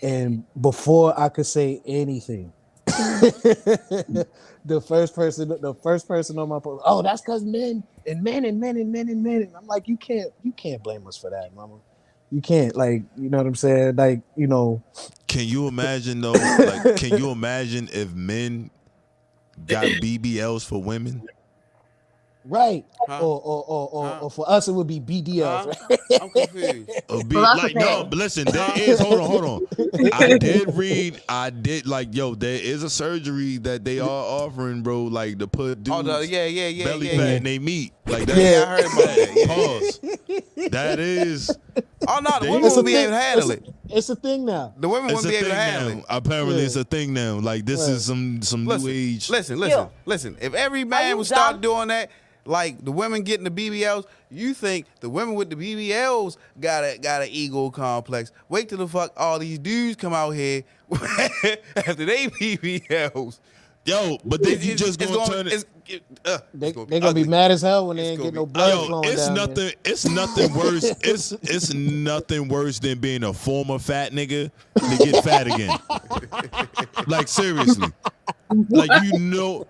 Speaker 3: and before I could say anything, the first person on my post, oh, that's because men. And I'm like, you can't blame us for that, mama. You can't, like, you know what I'm saying? Like,
Speaker 2: Can you imagine though? Like, can you imagine if men got BBLs for women?
Speaker 3: Right. Or for us it would be BDLs. Right?
Speaker 4: I'm confused.
Speaker 2: But listen, there is hold on. I did there is a surgery that they are offering, bro, like to put dudes belly fat in they meat. Like that.
Speaker 4: Yeah, I heard about that. Yeah.
Speaker 2: Pause. That is
Speaker 4: the women will be able to handle it.
Speaker 3: It's a thing now.
Speaker 4: The women will be able to handle it.
Speaker 2: Apparently it's a thing now. Like this is some new age.
Speaker 4: Listen. If every man would start doing that, like the women getting the BBLs, you think the women with the BBLs got an ego complex? Wait till the fuck all these dudes come out here after they BBLs.
Speaker 2: Yo, but then you just gonna turn it.
Speaker 3: They're gonna be mad as hell when they ain't get no blood flowing down there.
Speaker 2: It's nothing worse. It's nothing worse than being a former fat nigga to get fat again. Like seriously, like
Speaker 4: where'd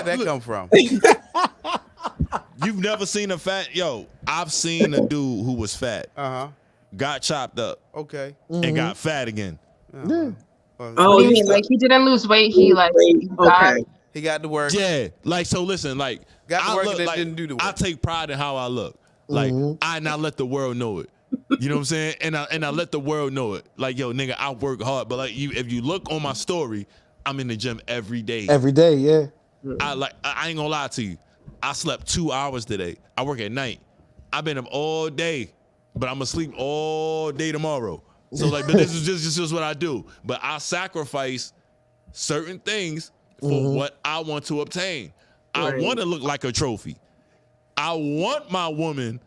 Speaker 4: that come from?
Speaker 2: You've never seen a fat I've seen a dude who was fat, got chopped up, and got fat again.
Speaker 3: Yeah.
Speaker 6: Oh, you mean like he didn't lose weight? He
Speaker 4: he got to work.
Speaker 2: Yeah, like so. Listen, like
Speaker 4: got to work and
Speaker 2: like,
Speaker 4: didn't do the work.
Speaker 2: I take pride in how I look. Like I not let the world know it. You know what I'm saying? And I let the world know it. Like nigga, I work hard. But like if you look on my story, I'm in the gym every day.
Speaker 3: Every day, yeah.
Speaker 2: I ain't gonna lie to you. I slept 2 hours today. I work at night. I've been up all day, but I'm gonna sleep all day tomorrow. So like, but this is just what I do. But I sacrifice certain things for what I want to obtain. I want to look like a trophy. I want my woman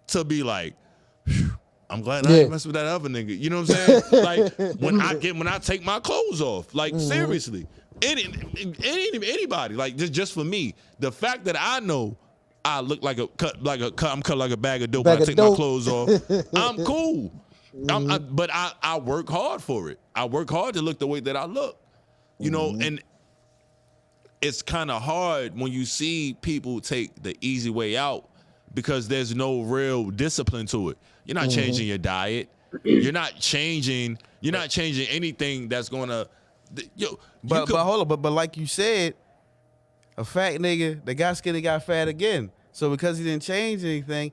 Speaker 2: to be like, I'm glad I ain't mess with that other nigga. You know what I'm saying? Like when I take my clothes off, like seriously, anybody, like just for me, the fact that I know I look I'm cut like a bag of dope when I take my clothes off, I'm cool. But I work hard for it. I work hard to look the way that I look, you know, and it's kind of hard when you see people take the easy way out because there's no real discipline to it. You're not changing your diet. You're not changing anything that's gonna. But
Speaker 4: hold on. But like you said, a fat nigga that got skinny got fat again. So because he didn't change anything.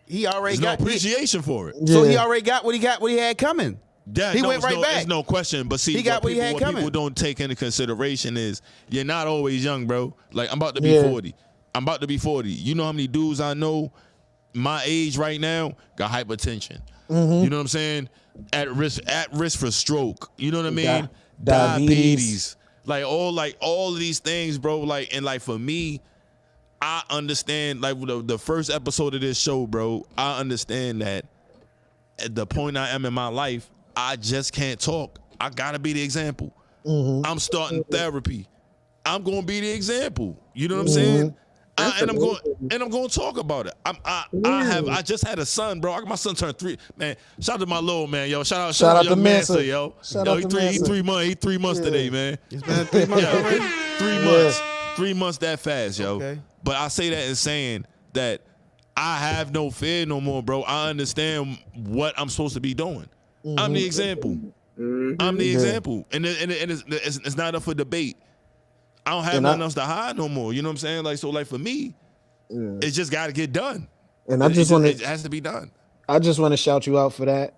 Speaker 4: He already got
Speaker 2: no appreciation for it.
Speaker 4: So he already got what he had coming.
Speaker 2: Yeah,
Speaker 4: he went right back.
Speaker 2: There's no question. But see,
Speaker 4: he got what he had coming.
Speaker 2: People don't take into consideration is you're not always young, bro. Like I'm about to be 40. I'm about to be 40. You know how many dudes I know my age right now got hypertension. You know what I'm saying? At risk for stroke. You know what I mean? Diabetes. Like all of these things, bro. Like and like for me. I understand, like the first episode of this show, bro, I understand that at the point I am in my life, I just can't talk. I gotta be the example. I'm starting therapy. I'm gonna be the example. You know what I'm saying? And I'm going to talk about it. I just had a son, bro. My son turned 3. Man, shout out to my little man, yo. Shout out to Mansa, yo. He 3 months. He 3 months today, man.
Speaker 4: It's been 3 months already.
Speaker 2: 3 months. 3 months that fast, yo.
Speaker 4: Okay.
Speaker 2: But I say that in saying that I have no fear no more, bro. I understand what I'm supposed to be doing. I'm the example. I'm the example, and it's not up for debate. I don't have nothing else to hide no more. You know what I'm saying? Like so, like for me, it's just got to get done.
Speaker 3: And it
Speaker 2: has to be done.
Speaker 3: I just want to shout you out for that.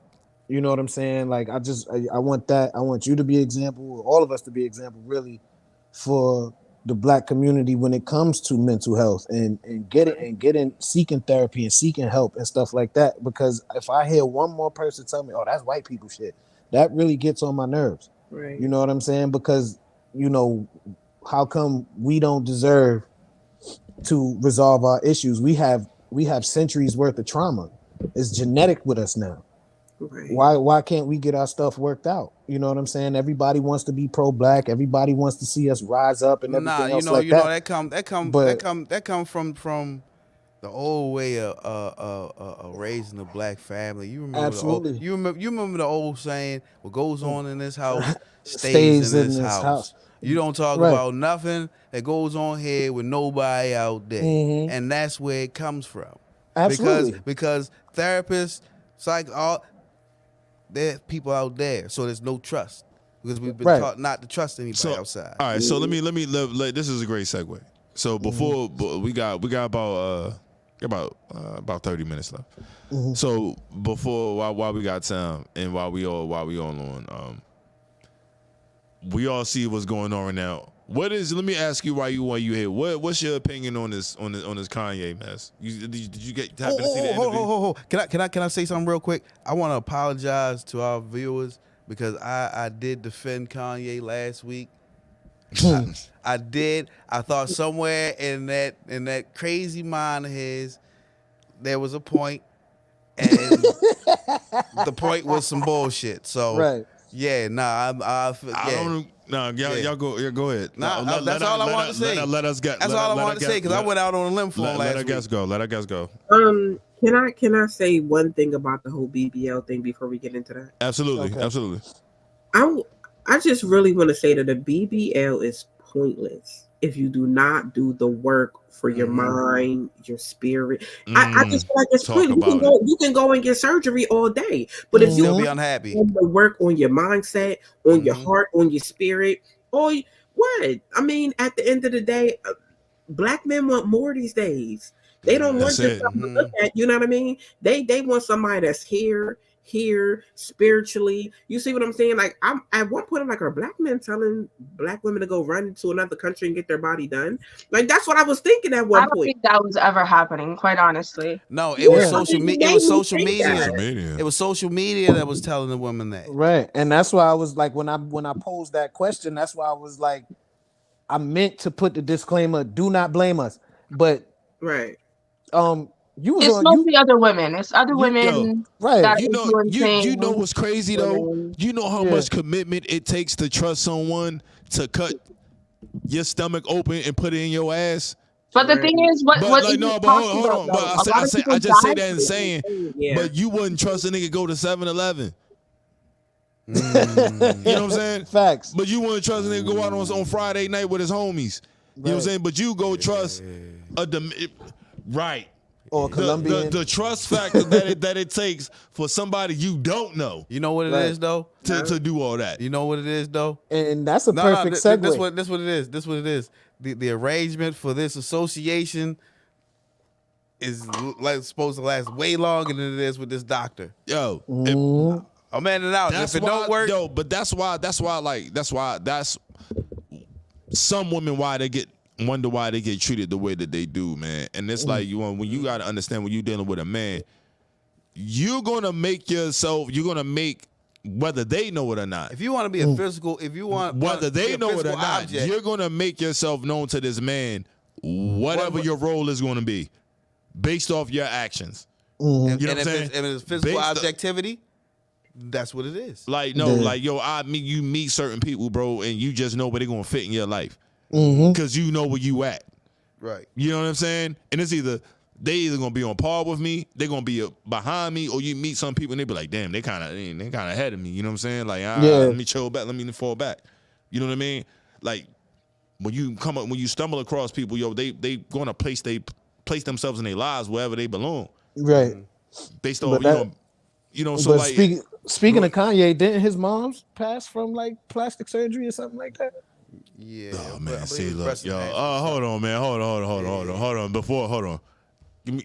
Speaker 3: You know what I'm saying? Like I want that. I want you to be an example. All of us to be an example, really, for the Black community when it comes to mental health and getting seeking therapy and seeking help and stuff like that. Because if I hear one more person tell me, "Oh, that's white people shit," that really gets on my nerves.
Speaker 5: Right.
Speaker 3: You know what I'm saying? Because how come we don't deserve to resolve our issues? We have centuries worth of trauma. It's genetic with us now.
Speaker 5: Right.
Speaker 3: Why can't we get our stuff worked out? You know what I'm saying? Everybody wants to be pro-Black. Everybody wants to see us rise up and everything else like that.
Speaker 4: That come from the old way of raising a Black family. You remember
Speaker 3: absolutely.
Speaker 4: You remember the old saying, "What goes on in this house stays in this house." You don't talk about nothing that goes on here with nobody out there, and that's where it comes from.
Speaker 3: Absolutely,
Speaker 4: because therapists, there are people out there, so there's no trust because we've been taught not to trust anybody outside.
Speaker 2: All right, so let me this is a great segue. So before we got about 30 minutes left. So before while we got time and while we all on we all see what's going on right now. Let me ask you why you here. What's your opinion on this Kanye mess? Did you happen to see the interview?
Speaker 4: Can I say something real quick? I want to apologize to our viewers because I did defend Kanye last week. I did. I thought somewhere in that crazy mind of his, there was a point, and the point was some bullshit. So Yeah, nah, I
Speaker 2: don't. No, y'all go. Yeah, go ahead.
Speaker 4: Nah, that's all I wanted to say.
Speaker 2: Let us get.
Speaker 4: That's all I wanted to say because I went out on a limb for last week.
Speaker 2: Let our guests go. Let our guests go.
Speaker 5: Can I say one thing about the whole BBL thing before we get into that?
Speaker 2: Absolutely, absolutely.
Speaker 5: I just really want to say that the BBL is pointless if you do not do the work for your mind, your spirit. I just feel like it's pointless. You can go and get surgery all day, but if you
Speaker 4: still be unhappy,
Speaker 5: the work on your mindset, on your heart, on your spirit, or what? I mean, at the end of the day, black men want more these days. They don't want just something to look at. You know what I mean? They want somebody that's here spiritually. You see what I'm saying? Like, I'm at one point, I'm like, are black men telling black women to go run to another country and get their body done? Like, that's what I was thinking at one point.
Speaker 6: I don't think that was ever happening, quite honestly.
Speaker 4: No, it was social media. It was social media. It was social media that was telling the women that.
Speaker 3: Right, and that's why I was like, when I posed that question, that's why I was like, I meant to put the disclaimer: do not blame us. But
Speaker 5: right,
Speaker 6: it's mostly other women. It's other women,
Speaker 3: right?
Speaker 2: You know what's crazy though? You know how much commitment it takes to trust someone to cut your stomach open and put it in your ass.
Speaker 6: But the thing is, hold
Speaker 2: on. But I just say that in saying, but you wouldn't trust a nigga go to 7-Eleven. You know what I'm saying?
Speaker 3: Facts.
Speaker 2: But you wouldn't trust a nigga go out on Friday night with his homies. You know what I'm saying? But you go trust right.
Speaker 3: Or Colombian.
Speaker 2: The trust factor that it takes for somebody you don't know.
Speaker 4: You know what it is though?
Speaker 2: To do all that.
Speaker 4: You know what it is though?
Speaker 3: And that's a perfect segue.
Speaker 4: This what it is. The arrangement for this association is like supposed to last way longer than it is with this doctor.
Speaker 2: Yo.
Speaker 4: I'm manning out. If it don't work.
Speaker 2: Yo, but that's some women wonder why they get treated the way that they do, man. And it's like when you gotta understand when you're dealing with a man, you're gonna make whether they know it or not.
Speaker 4: If you want to be a physical,
Speaker 2: whether they know it or not, you're gonna make yourself known to this man, whatever your role is gonna be, based off your actions. You know what I'm saying?
Speaker 4: If it's physical objectivity, that's what it is.
Speaker 2: Like you meet certain people, bro, and you just know where they're gonna fit in your life. Because you know where you at.
Speaker 4: Right.
Speaker 2: You know what I'm saying? And it's they either gonna be on par with me, they're gonna be behind me, or you meet some people and they be like, damn, they kinda ahead of me. You know what I'm saying? Like, let me chill back, let me fall back. You know what I mean? Like when you stumble across people, they gonna place themselves in their lives wherever they belong.
Speaker 3: Right.
Speaker 2: Based on so like
Speaker 3: speaking of Kanye, didn't his mom's pass from like plastic surgery or something like that?
Speaker 4: Yeah.
Speaker 2: Oh man, see, look, yo. Hold on, man. Hold on. Hold on. Give me.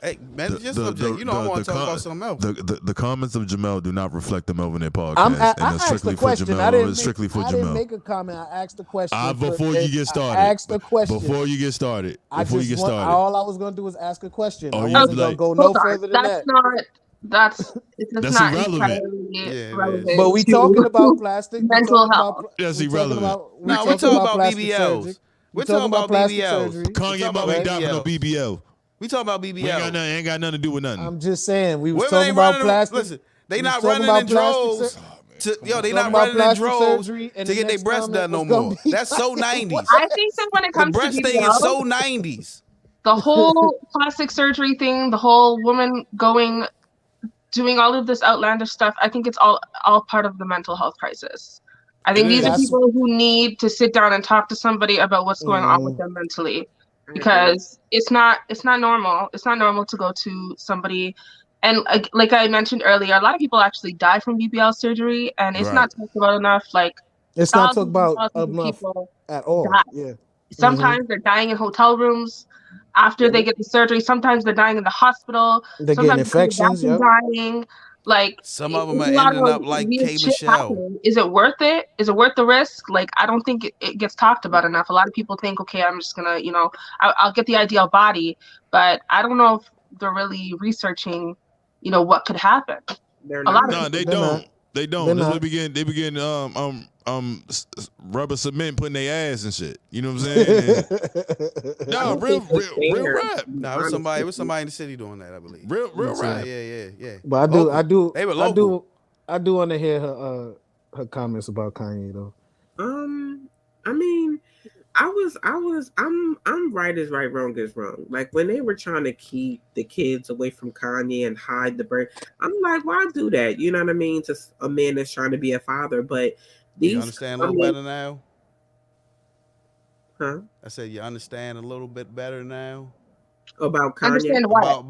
Speaker 4: Hey, man, just I want to talk about something else.
Speaker 2: The comments of Jamel do not reflect the Melvinaire Podcast.
Speaker 3: I asked the question. I didn't make a comment. I asked the question.
Speaker 2: Before you get started.
Speaker 3: I asked the question.
Speaker 2: Before you get started.
Speaker 3: All I was going to do was ask a question.
Speaker 2: Oh,
Speaker 3: I wasn't going to go no further than that.
Speaker 6: That's not
Speaker 2: irrelevant.
Speaker 3: But we talking about plastic
Speaker 6: mental health.
Speaker 2: That's irrelevant.
Speaker 4: We're talking about BBLs. We're talking about BBLs.
Speaker 2: Kanye mom ain't died for no BBL.
Speaker 4: We talking about BBL.
Speaker 2: Ain't got nothing to do with nothing.
Speaker 3: I'm just saying we was talking about plastic.
Speaker 4: Listen, they not running in droves. They not running in droves to get their breasts done no more. That's so 90s.
Speaker 6: I think that when it comes
Speaker 4: to breast
Speaker 6: BBL,
Speaker 4: thing is so 90s.
Speaker 6: The whole plastic surgery thing, the whole woman doing all of this outlandish stuff, I think it's all part of the mental health crisis. I think these are people who need to sit down and talk to somebody about what's going on with them mentally, because it's not normal. It's not normal to go to somebody, and like I mentioned earlier, a lot of people actually die from BBL surgery, and it's not talked about enough. Like
Speaker 3: it's not talked about enough at all. Yeah.
Speaker 6: Sometimes they're dying in hotel rooms after they get the surgery. Sometimes they're dying in the hospital.
Speaker 3: They're getting infections.
Speaker 6: Dying. Like
Speaker 4: some of them are ending up like K. Michelle.
Speaker 6: Is it worth it? Is it worth the risk? Like, I don't think it gets talked about enough. A lot of people think, okay, I'm just gonna, I'll get the ideal body, but I don't know if they're really researching, what could happen.
Speaker 2: They don't. That's what they begin rubber cement putting their ass and shit. You know what I'm saying? No, real rap.
Speaker 4: No, it was somebody in the city doing that, I believe.
Speaker 2: Real rap.
Speaker 4: Yeah.
Speaker 3: But I do.
Speaker 4: They were local.
Speaker 3: I do want to hear her comments about Kanye though.
Speaker 5: I mean, I'm right is right, wrong is wrong. Like when they were trying to keep the kids away from Kanye and hide the birth, I'm like, why do that? You know what I mean? To a man that's trying to be a father, but
Speaker 4: you understand a little better now?
Speaker 5: Huh?
Speaker 4: I said you understand a little bit better now
Speaker 5: about Kanye.
Speaker 6: Understand what?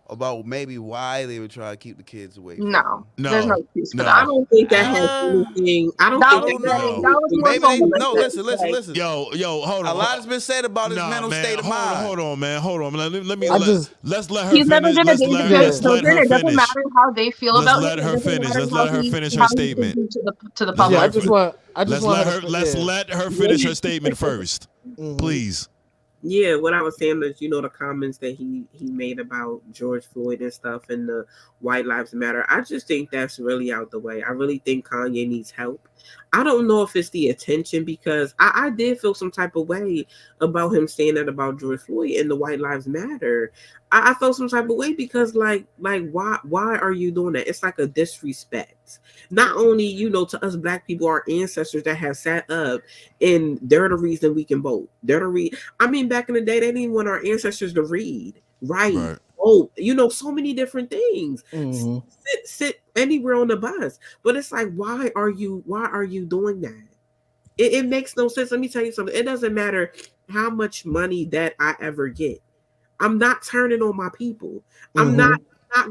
Speaker 4: About maybe why they were trying to keep the kids away.
Speaker 6: No, there's no excuse for that.
Speaker 5: I don't think that has anything. I don't think
Speaker 6: that was more
Speaker 4: maybe
Speaker 6: so
Speaker 4: no. Listen.
Speaker 2: Yo, hold on.
Speaker 4: A lot has been said about his mental state of mind.
Speaker 2: Hold on, man. Let's let her
Speaker 6: He's
Speaker 2: finish.
Speaker 6: never gonna
Speaker 2: Let's
Speaker 6: date
Speaker 2: let
Speaker 6: his
Speaker 2: her
Speaker 6: children. It doesn't
Speaker 2: finish.
Speaker 6: matter how they feel about
Speaker 2: Let
Speaker 6: him.
Speaker 2: her finish. Let's let her finish her
Speaker 6: how
Speaker 2: statement.
Speaker 6: to the public.
Speaker 2: Let's let her finish her statement first, please.
Speaker 5: Yeah, what I was saying is, the comments that he made about George Floyd and stuff and the White Lives Matter. I just think that's really out the way. I really think Kanye needs help. I don't know if it's the attention because I did feel some type of way about him saying that about George Floyd and the White Lives Matter. I felt some type of way because like why are you doing that? It's like a disrespect. Not only, to us black people, our ancestors that have sat up and they're the reason we can vote. I mean, back in the day, they didn't want our ancestors to read, right. Oh, so many different things. Mm-hmm. Sit anywhere on the bus. But it's like, why are you doing that? It makes no sense. Let me tell you something. It doesn't matter how much money that I ever get. I'm not turning on my people. I'm not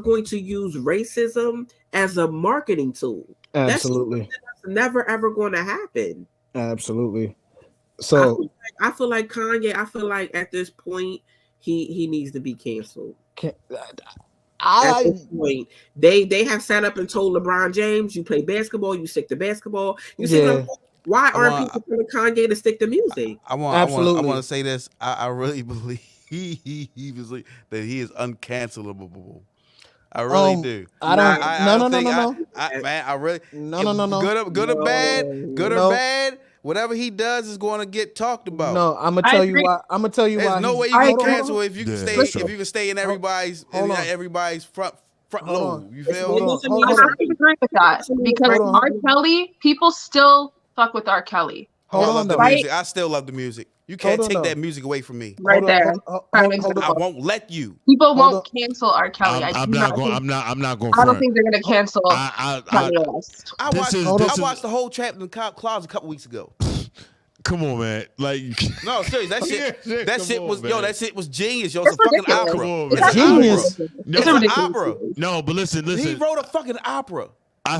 Speaker 5: going to use racism as a marketing tool.
Speaker 3: Absolutely.
Speaker 5: That's never ever going to happen.
Speaker 3: Absolutely. So
Speaker 5: I feel like Kanye, at this point he needs to be canceled. At this point, they have sat up and told LeBron James, you play basketball, you stick to basketball. You see why aren't people telling Kanye to stick to music?
Speaker 4: I want to say this. I really believe that he is uncancelable. I really do.
Speaker 3: I don't. No.
Speaker 4: I really.
Speaker 3: No.
Speaker 4: Good or bad. Whatever he does is going to get talked about.
Speaker 3: No, I'm gonna tell you why.
Speaker 4: There's no way you can cancel if you can stay. If you can stay in everybody's front lobe. You feel me?
Speaker 6: I have to agree with that because R. Kelly, people still fuck with R. Kelly.
Speaker 4: I still love the music. You can't take that music away from me.
Speaker 6: Right there.
Speaker 4: I won't let you.
Speaker 6: People won't cancel R. Kelly.
Speaker 2: I'm not going.
Speaker 6: I don't think they're going to cancel Kanye West.
Speaker 4: I watched the whole Trapped in the Closet a couple weeks ago.
Speaker 2: Come on, man. Like,
Speaker 4: no, seriously, that shit was genius. Yo, it's a fucking opera.
Speaker 3: It's genius.
Speaker 4: It's an opera.
Speaker 2: No, but listen.
Speaker 4: He wrote a fucking opera.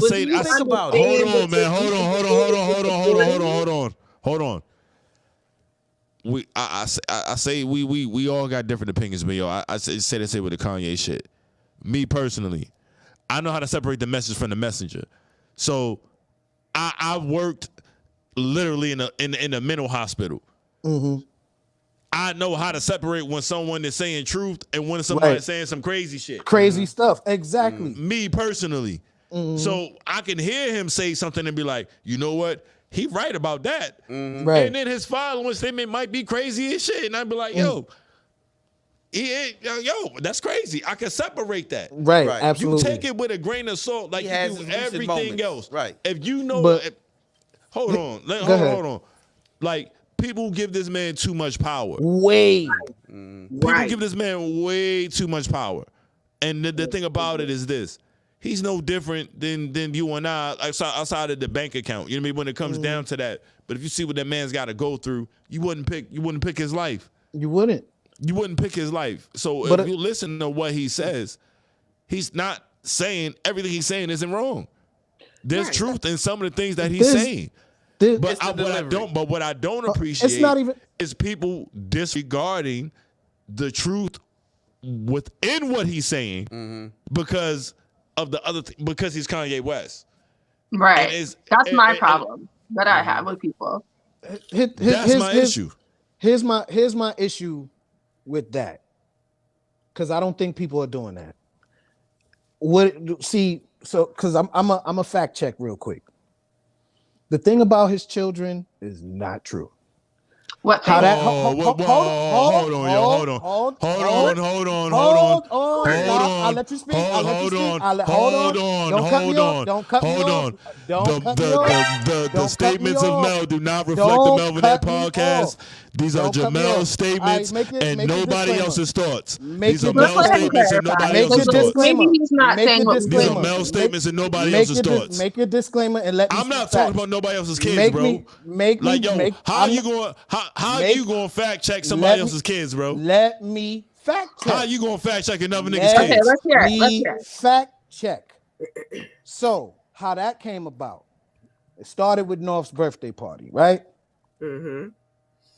Speaker 2: Think
Speaker 4: about it.
Speaker 2: Hold on, man. Hold on. I say we all got different opinions, but yo, I say the same with the Kanye shit. Me personally, I know how to separate the message from the messenger. So I worked literally in a mental hospital. Mm-hmm. I know how to separate when someone is saying truth and when somebody's saying some crazy shit.
Speaker 3: Crazy stuff. Exactly.
Speaker 2: Me personally. Mm-hmm. So I can hear him say something and be like, you know what? He right about that. Mm-hmm. Right. And then his following statement might be crazy as shit. And I'd be like, yo, that's crazy. I can separate that.
Speaker 3: Right. Absolutely.
Speaker 2: You take it with a grain of salt like you do everything else.
Speaker 4: Right.
Speaker 2: If you know, hold on. Like, people give this man too much power. People give this man way too much power. And the thing about it is this. He's no different than you and I outside of the bank account. You know what I mean? When it comes down to that. But if you see what that man's got to go through, you wouldn't pick his life.
Speaker 3: You wouldn't pick his life. So if you listen to what he says, he's not saying everything he's saying isn't wrong. There's truth in some of the things that he's saying. What I don't appreciate is people disregarding the truth within what he's saying because of the other because he's Kanye West.
Speaker 6: Right. That's my problem that I have with people.
Speaker 2: That's my issue.
Speaker 3: Here's my issue with that. Because I don't think people are doing that. Because I'm a fact check real quick. The thing about his children is not true.
Speaker 6: What thing?
Speaker 3: How that?
Speaker 2: Hold on.
Speaker 3: I'll let you speak. Don't cut me off. Don't cut me off.
Speaker 2: The statements of Mel do not reflect the Melvinaire Podcast. These are Jamel's statements and nobody else's thoughts. These are Mel's statements and nobody else's thoughts.
Speaker 6: Maybe he's not saying what
Speaker 2: These are Mel's statements and nobody else's thoughts.
Speaker 3: Make your disclaimer and let me.
Speaker 2: I'm not talking about nobody else's kids, bro. How you going to fact check somebody else's kids, bro?
Speaker 3: Let me fact check.
Speaker 2: How you going to fact check another nigga's kids?
Speaker 6: Okay, let's hear it.
Speaker 3: Fact check. So, how that came about? It started with North's birthday party, right?
Speaker 5: Mm-hmm.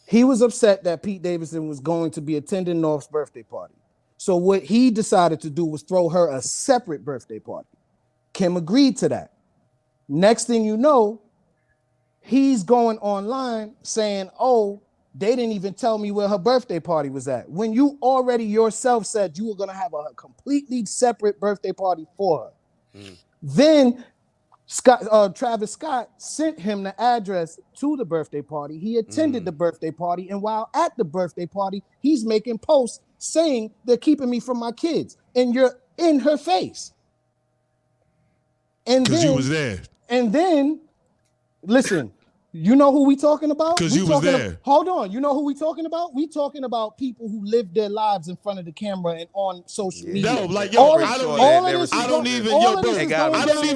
Speaker 3: He was upset that Pete Davidson was going to be attending North's birthday party. So what he decided to do was throw her a separate birthday party. Kim agreed to that. Next thing you know, he's going online saying, oh, they didn't even tell me where her birthday party was at. When you already yourself said you were going to have a completely separate birthday party for her. Then Travis Scott sent him the address to the birthday party. He attended the birthday party, and while at the birthday party, he's making posts saying they're keeping me from my kids, and you're in her face. And
Speaker 2: because you was there.
Speaker 3: And then, listen, you know who we talking about?
Speaker 2: Because you was there.
Speaker 3: Hold on, you know who we talking about? We talking about people who live their lives in front of the camera and on social media.
Speaker 2: No, like, yo, I don't even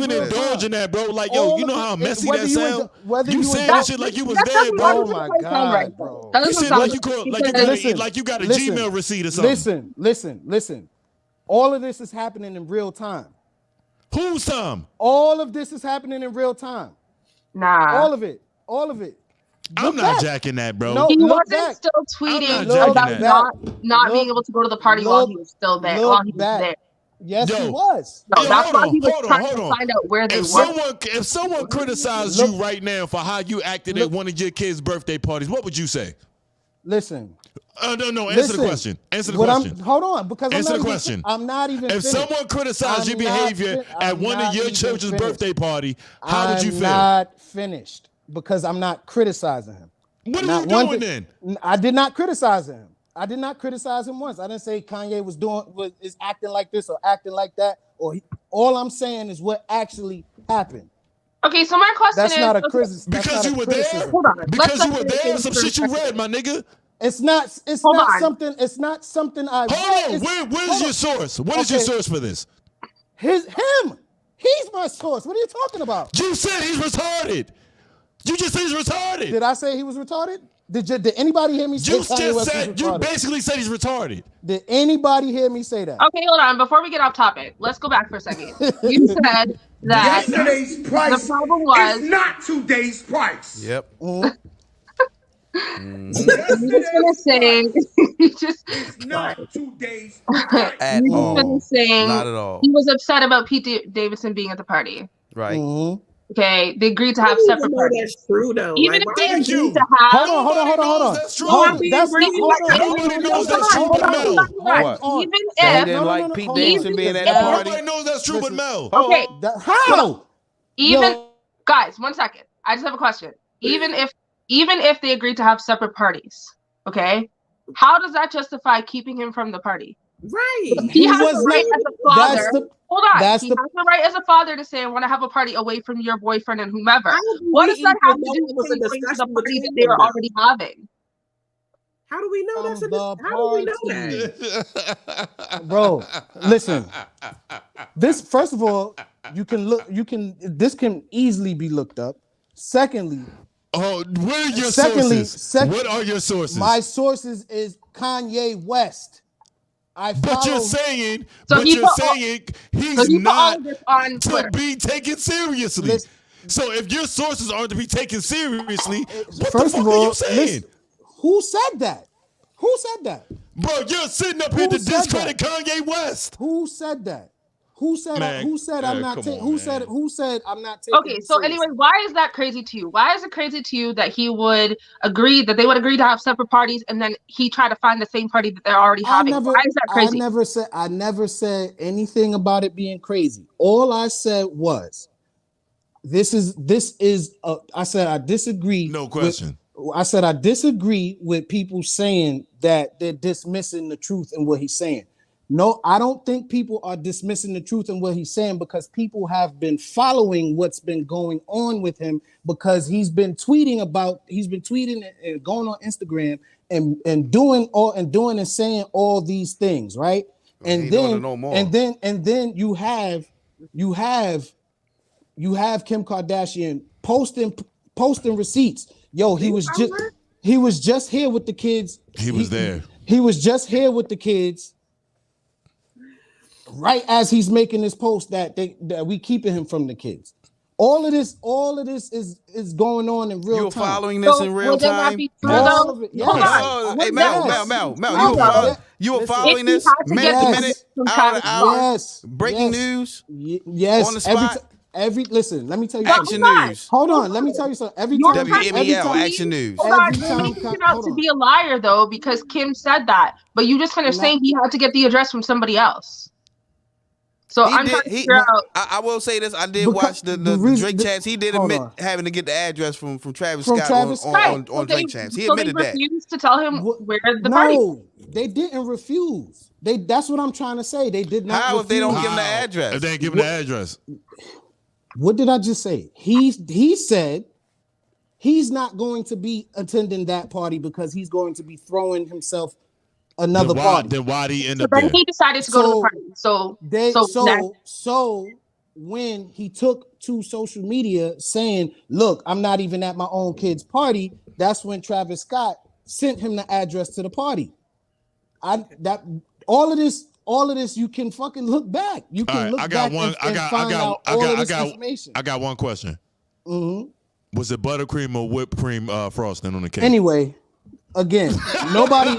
Speaker 2: indulge in that, bro. Like, yo, you know how messy that sounds? You saying that shit like you was there, bro.
Speaker 3: Oh my God, bro.
Speaker 2: You said like you got a Gmail receipt or something.
Speaker 3: Listen. All of this is happening in real time.
Speaker 2: Whose time?
Speaker 3: All of this is happening in real time.
Speaker 6: Nah.
Speaker 3: All of it.
Speaker 2: I'm not jacking that, bro.
Speaker 3: No,
Speaker 6: he wasn't still tweeting about not being able to go to the party while he was still there. While he was there.
Speaker 3: Yes, he was.
Speaker 6: No, that's why he was trying to find out where they were.
Speaker 2: If someone criticized you right now for how you acted at one of your kids' birthday parties, what would you say?
Speaker 3: Listen.
Speaker 2: No. Answer the question.
Speaker 3: Hold on, because
Speaker 2: answer the question.
Speaker 3: I'm not even.
Speaker 2: If someone criticized your behavior at one of your children's birthday party, how would you feel?
Speaker 3: I'm not finished because I'm not criticizing him.
Speaker 2: What are you doing then?
Speaker 3: I did not criticize him. I did not criticize him once. I didn't say Kanye is acting like this or acting like that. All I'm saying is what actually happened.
Speaker 6: Okay, so my question
Speaker 3: is not a criticism.
Speaker 2: Because you were there.
Speaker 6: Hold on.
Speaker 2: Because you were there. Some shit you read, my nigga.
Speaker 3: It's not something I.
Speaker 2: Hold on. Where's your source? What is your source for this?
Speaker 3: Him. He's my source. What are you talking about?
Speaker 2: You said he's retarded. You just said he's retarded.
Speaker 3: Did I say he was retarded? Did anybody hear me say
Speaker 2: you basically said he's retarded.
Speaker 3: Did anybody hear me say that?
Speaker 6: Okay, hold on. Before we get off topic, let's go back for a second. You said that
Speaker 7: yesterday's price
Speaker 6: the problem was
Speaker 7: is not today's price.
Speaker 4: Yep.
Speaker 6: He's just gonna say
Speaker 7: it's not today's price.
Speaker 4: At all.
Speaker 6: Saying
Speaker 4: not at all.
Speaker 6: He was upset about Pete Davidson being at the party.
Speaker 4: Right.
Speaker 3: Mm-hmm.
Speaker 6: Okay, they agreed to have separate parties.
Speaker 5: That's true though.
Speaker 6: Even
Speaker 5: like,
Speaker 6: if they agreed to have.
Speaker 3: Hold on.
Speaker 2: That's true.
Speaker 3: Nobody
Speaker 2: knows that's true but Mel.
Speaker 6: Even
Speaker 4: So he
Speaker 6: if
Speaker 4: didn't like Pete Davidson being at the party.
Speaker 2: Nobody knows that's true but Mel.
Speaker 6: Okay.
Speaker 3: How?
Speaker 6: Even guys, 1 second. I just have a question. Even if they agreed to have separate parties, okay, how does that justify keeping him from the party?
Speaker 5: Right.
Speaker 6: He has the right as a father. Hold on. He has the right as a father to say, I want to have a party away from your boyfriend and whomever. What does that have to do with the party that they are already having?
Speaker 5: How do we know that's how do we know that?
Speaker 3: Bro, listen. This, first of all, this can easily be looked up. Secondly,
Speaker 2: what are your sources? What are your sources?
Speaker 3: My sources is Kanye West.
Speaker 2: But you're saying he's not to be taken seriously. So if your sources aren't to be taken seriously, what the fuck are you saying?
Speaker 3: Who said that?
Speaker 2: Bro, you're sitting up here to discredit Kanye West.
Speaker 3: Who said that? Who said I'm not taking? Who said I'm not taking?
Speaker 6: Okay, so anyway, why is that crazy to you? Why is it crazy to you that they would agree to have separate parties and then he tried to find the same party that they're already having? Why is that crazy?
Speaker 3: I never said anything about it being crazy. All I said was, I said I disagree.
Speaker 2: No question.
Speaker 3: I said I disagree with people saying that they're dismissing the truth in what he's saying. No, I don't think people are dismissing the truth in what he's saying because people have been following what's been going on with him because he's been tweeting and going on Instagram and doing and saying all these things, right? And then you have Kim Kardashian posting receipts. Yo, he was just here with the kids.
Speaker 2: He was there.
Speaker 3: He was just here with the kids. Right as he's making this post that we keeping him from the kids. All of this is going on in real time.
Speaker 4: You're following this in real time?
Speaker 3: Yes.
Speaker 4: Hey, Mel, you were following this minute to minute, hour to hour?
Speaker 3: Yes.
Speaker 4: Breaking news?
Speaker 3: Yes.
Speaker 4: On the spot?
Speaker 3: Listen, let me tell you
Speaker 4: Action
Speaker 3: something.
Speaker 4: News.
Speaker 3: Hold on, let me tell you something. Every time
Speaker 4: WMEL, Action News.
Speaker 6: He turned out to be a liar, though, because Kim said that. But you just finished saying he had to get the address from somebody else. So I'm trying to figure out.
Speaker 4: I will say this. I did watch the Drake chats. He did admit having to get the address from Travis Scott on Drake chats. He admitted that.
Speaker 6: They refused to tell him where the
Speaker 3: party.
Speaker 6: No,
Speaker 3: they didn't refuse. That's what I'm trying to say. They did not.
Speaker 4: How
Speaker 3: refuse.
Speaker 4: if they don't give him the address?
Speaker 2: If they ain't give him the address.
Speaker 3: What did I just say? He said he's not going to be attending that party because he's going to be throwing himself another party.
Speaker 2: Then why did he end up
Speaker 6: there?
Speaker 2: there?
Speaker 6: He decided to go to the party. So
Speaker 3: when he took to social media saying, "Look, I'm not even at my own kid's party," that's when Travis Scott sent him the address to the party. All of this, you can fucking look back. You can look back and find out all of this information.
Speaker 2: I got one question.
Speaker 3: Mm-hmm.
Speaker 2: Was it buttercream or whipped cream frosting on the cake?
Speaker 3: Anyway, again, nobody.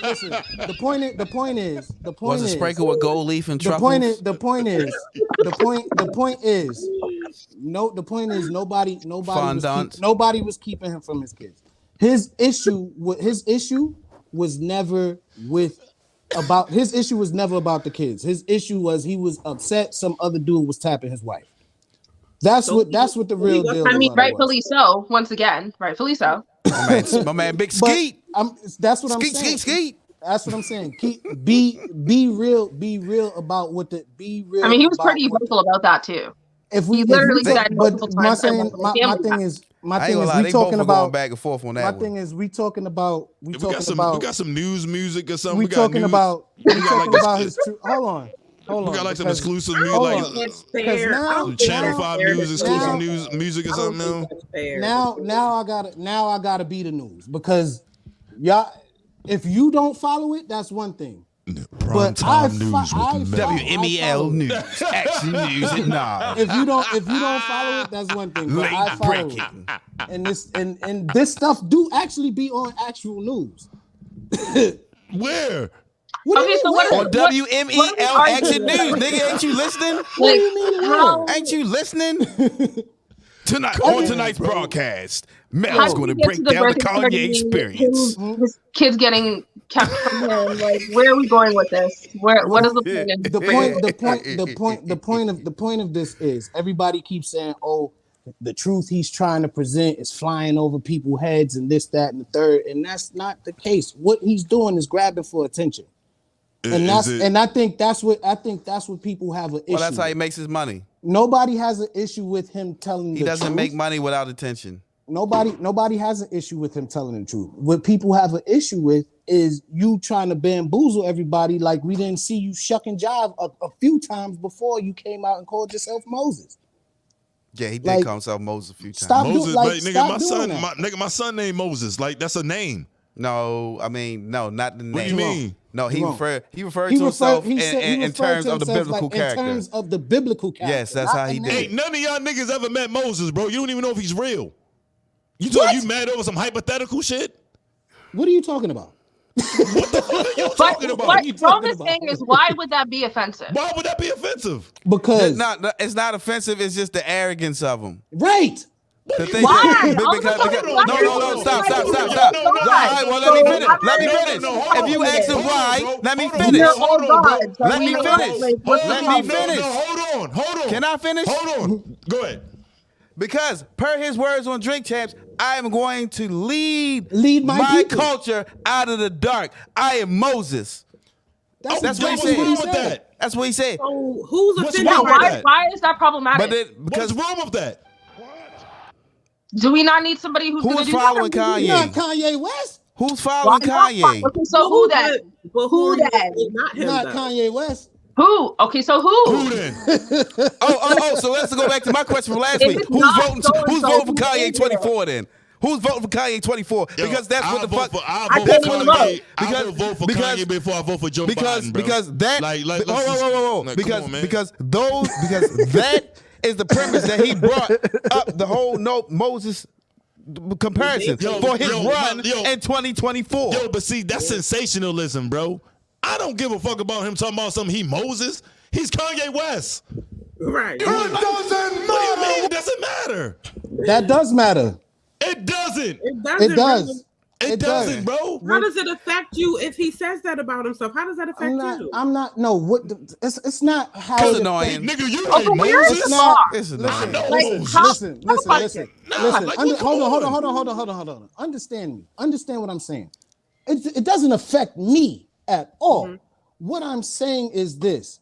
Speaker 3: Listen, the point is.
Speaker 4: Was it sprinkled with gold leaf and truffles?
Speaker 3: The point is nobody was keeping him from his kids. His issue was never about the kids. His issue was he was upset some other dude was tapping his wife. That's what the real deal.
Speaker 6: I mean, rightfully so. Once again, rightfully so.
Speaker 4: My man, Big Skeet.
Speaker 3: That's what I'm saying.
Speaker 4: Skeet.
Speaker 3: That's what I'm saying. Be real about what the be real.
Speaker 6: I mean, he was pretty vocal about that too.
Speaker 3: He
Speaker 6: literally said multiple times.
Speaker 3: My thing is we talking about back and forth on that. My thing is we talking about. We
Speaker 2: got some news music or something.
Speaker 3: We talking about his. Hold on.
Speaker 2: We got like some exclusive music, like Channel 5 News exclusive news music or something.
Speaker 3: Now I gotta be the news because y'all. If you don't follow it, that's one thing.
Speaker 2: Prime time news
Speaker 4: WMEL News, Action News at 9.
Speaker 3: If you don't follow it, that's one thing. But I follow it. And this stuff do actually be on actual news.
Speaker 2: Where?
Speaker 4: On WMEL Action News, nigga, ain't you listening?
Speaker 3: What do you mean?
Speaker 4: Ain't you listening? Tonight on tonight's broadcast, Mel's going to break down the Kanye experience.
Speaker 6: His kids getting kept from him. Like, where are we going with this? What is the point?
Speaker 3: The point of this is everybody keeps saying, "Oh, the truth he's trying to present is flying over people's heads and this, that, and the third," and that's not the case. What he's doing is grabbing for attention. And I think that's what people have an issue.
Speaker 4: Well, that's how he makes his money.
Speaker 3: Nobody has an issue with him telling the truth.
Speaker 4: He doesn't make money without attention.
Speaker 3: Nobody has an issue with him telling the truth. What people have an issue with is you trying to bamboozle everybody like we didn't see you shuck and jive a few times before you came out and called yourself Moses.
Speaker 4: Yeah, he did call himself Moses a few times.
Speaker 2: My son named Moses. Like, that's a name.
Speaker 4: No, I mean, no, not the name.
Speaker 2: What do you mean?
Speaker 4: No, he referred to himself in terms of the biblical character.
Speaker 3: In terms of the biblical character.
Speaker 4: Yes, that's how he did.
Speaker 2: Ain't none of y'all niggas ever met Moses, bro. You don't even know if he's real. You mad over some hypothetical shit?
Speaker 3: What are you talking about?
Speaker 2: What the fuck are you talking about?
Speaker 6: What Roman's saying is, why would that be offensive?
Speaker 2: Why would that be offensive?
Speaker 3: Because
Speaker 4: it's not offensive. It's just the arrogance of him.
Speaker 3: Right.
Speaker 6: Why?
Speaker 4: No, stop. All right, well, let me finish. If you ask him why, let me finish. Let me finish.
Speaker 2: Hold on.
Speaker 4: Can I finish?
Speaker 2: Hold on. Go ahead.
Speaker 4: Because per his words on Drink Champs, I am going to lead
Speaker 3: my people.
Speaker 4: culture out of the dark. I am Moses.
Speaker 3: That's
Speaker 4: what he
Speaker 3: exactly
Speaker 4: said.
Speaker 3: what he said.
Speaker 4: That's what he said.
Speaker 5: So who's
Speaker 2: What's
Speaker 5: offended?
Speaker 2: wrong with that?
Speaker 6: Why is that problematic?
Speaker 2: What's wrong with that?
Speaker 6: Do we not need somebody who's going to
Speaker 4: Who's
Speaker 6: do
Speaker 4: following
Speaker 6: that?
Speaker 4: Kanye?
Speaker 3: Not Kanye West.
Speaker 4: Who's following Kanye?
Speaker 6: Okay, so who then?
Speaker 5: But
Speaker 6: Who then?
Speaker 5: Not him.
Speaker 3: Not
Speaker 5: though.
Speaker 3: Kanye West.
Speaker 6: Who? Okay, so who?
Speaker 2: Who then?
Speaker 4: So let's go back to my question from last
Speaker 6: If
Speaker 4: week.
Speaker 6: it's
Speaker 4: Who's
Speaker 6: not
Speaker 4: voting?
Speaker 6: so-and-so,
Speaker 4: Who's voting for
Speaker 6: who
Speaker 4: Kanye
Speaker 6: is it?
Speaker 4: 24 then? Who's voting for Kanye 24? Because that's what the fuck.
Speaker 2: I
Speaker 6: can't even vote.
Speaker 2: I will vote for Kanye before I vote for Joe Biden, bro.
Speaker 4: Because that.
Speaker 2: whoa. Like,
Speaker 4: Because
Speaker 2: come on, man.
Speaker 4: because that is the premise that he brought up the whole Moses comparison for his run in 2024.
Speaker 2: Yo, but see, that's sensationalism, bro. I don't give a fuck about him talking about something. He Moses. He's Kanye West.
Speaker 5: Right.
Speaker 7: It doesn't
Speaker 2: What do you
Speaker 7: matter.
Speaker 2: mean it doesn't matter?
Speaker 3: That does matter.
Speaker 2: It doesn't.
Speaker 3: It does.
Speaker 2: It doesn't, bro.
Speaker 5: How does it affect you if he says that about himself? How does that affect you?
Speaker 3: I'm not. No. What? It's not how.
Speaker 4: It's
Speaker 3: it
Speaker 4: annoying.
Speaker 3: affects-
Speaker 2: Nigga, you
Speaker 6: Oh,
Speaker 2: ain't
Speaker 6: but where is
Speaker 2: Moses.
Speaker 3: It's
Speaker 6: the
Speaker 3: not.
Speaker 6: bar?
Speaker 4: It's
Speaker 2: I
Speaker 4: annoying.
Speaker 2: know.
Speaker 3: Listen.
Speaker 2: Like, what's going on?
Speaker 3: Hold on. Understand me. Understand what I'm saying. It doesn't affect me at all.
Speaker 5: Mm-hmm.
Speaker 3: What I'm saying is this: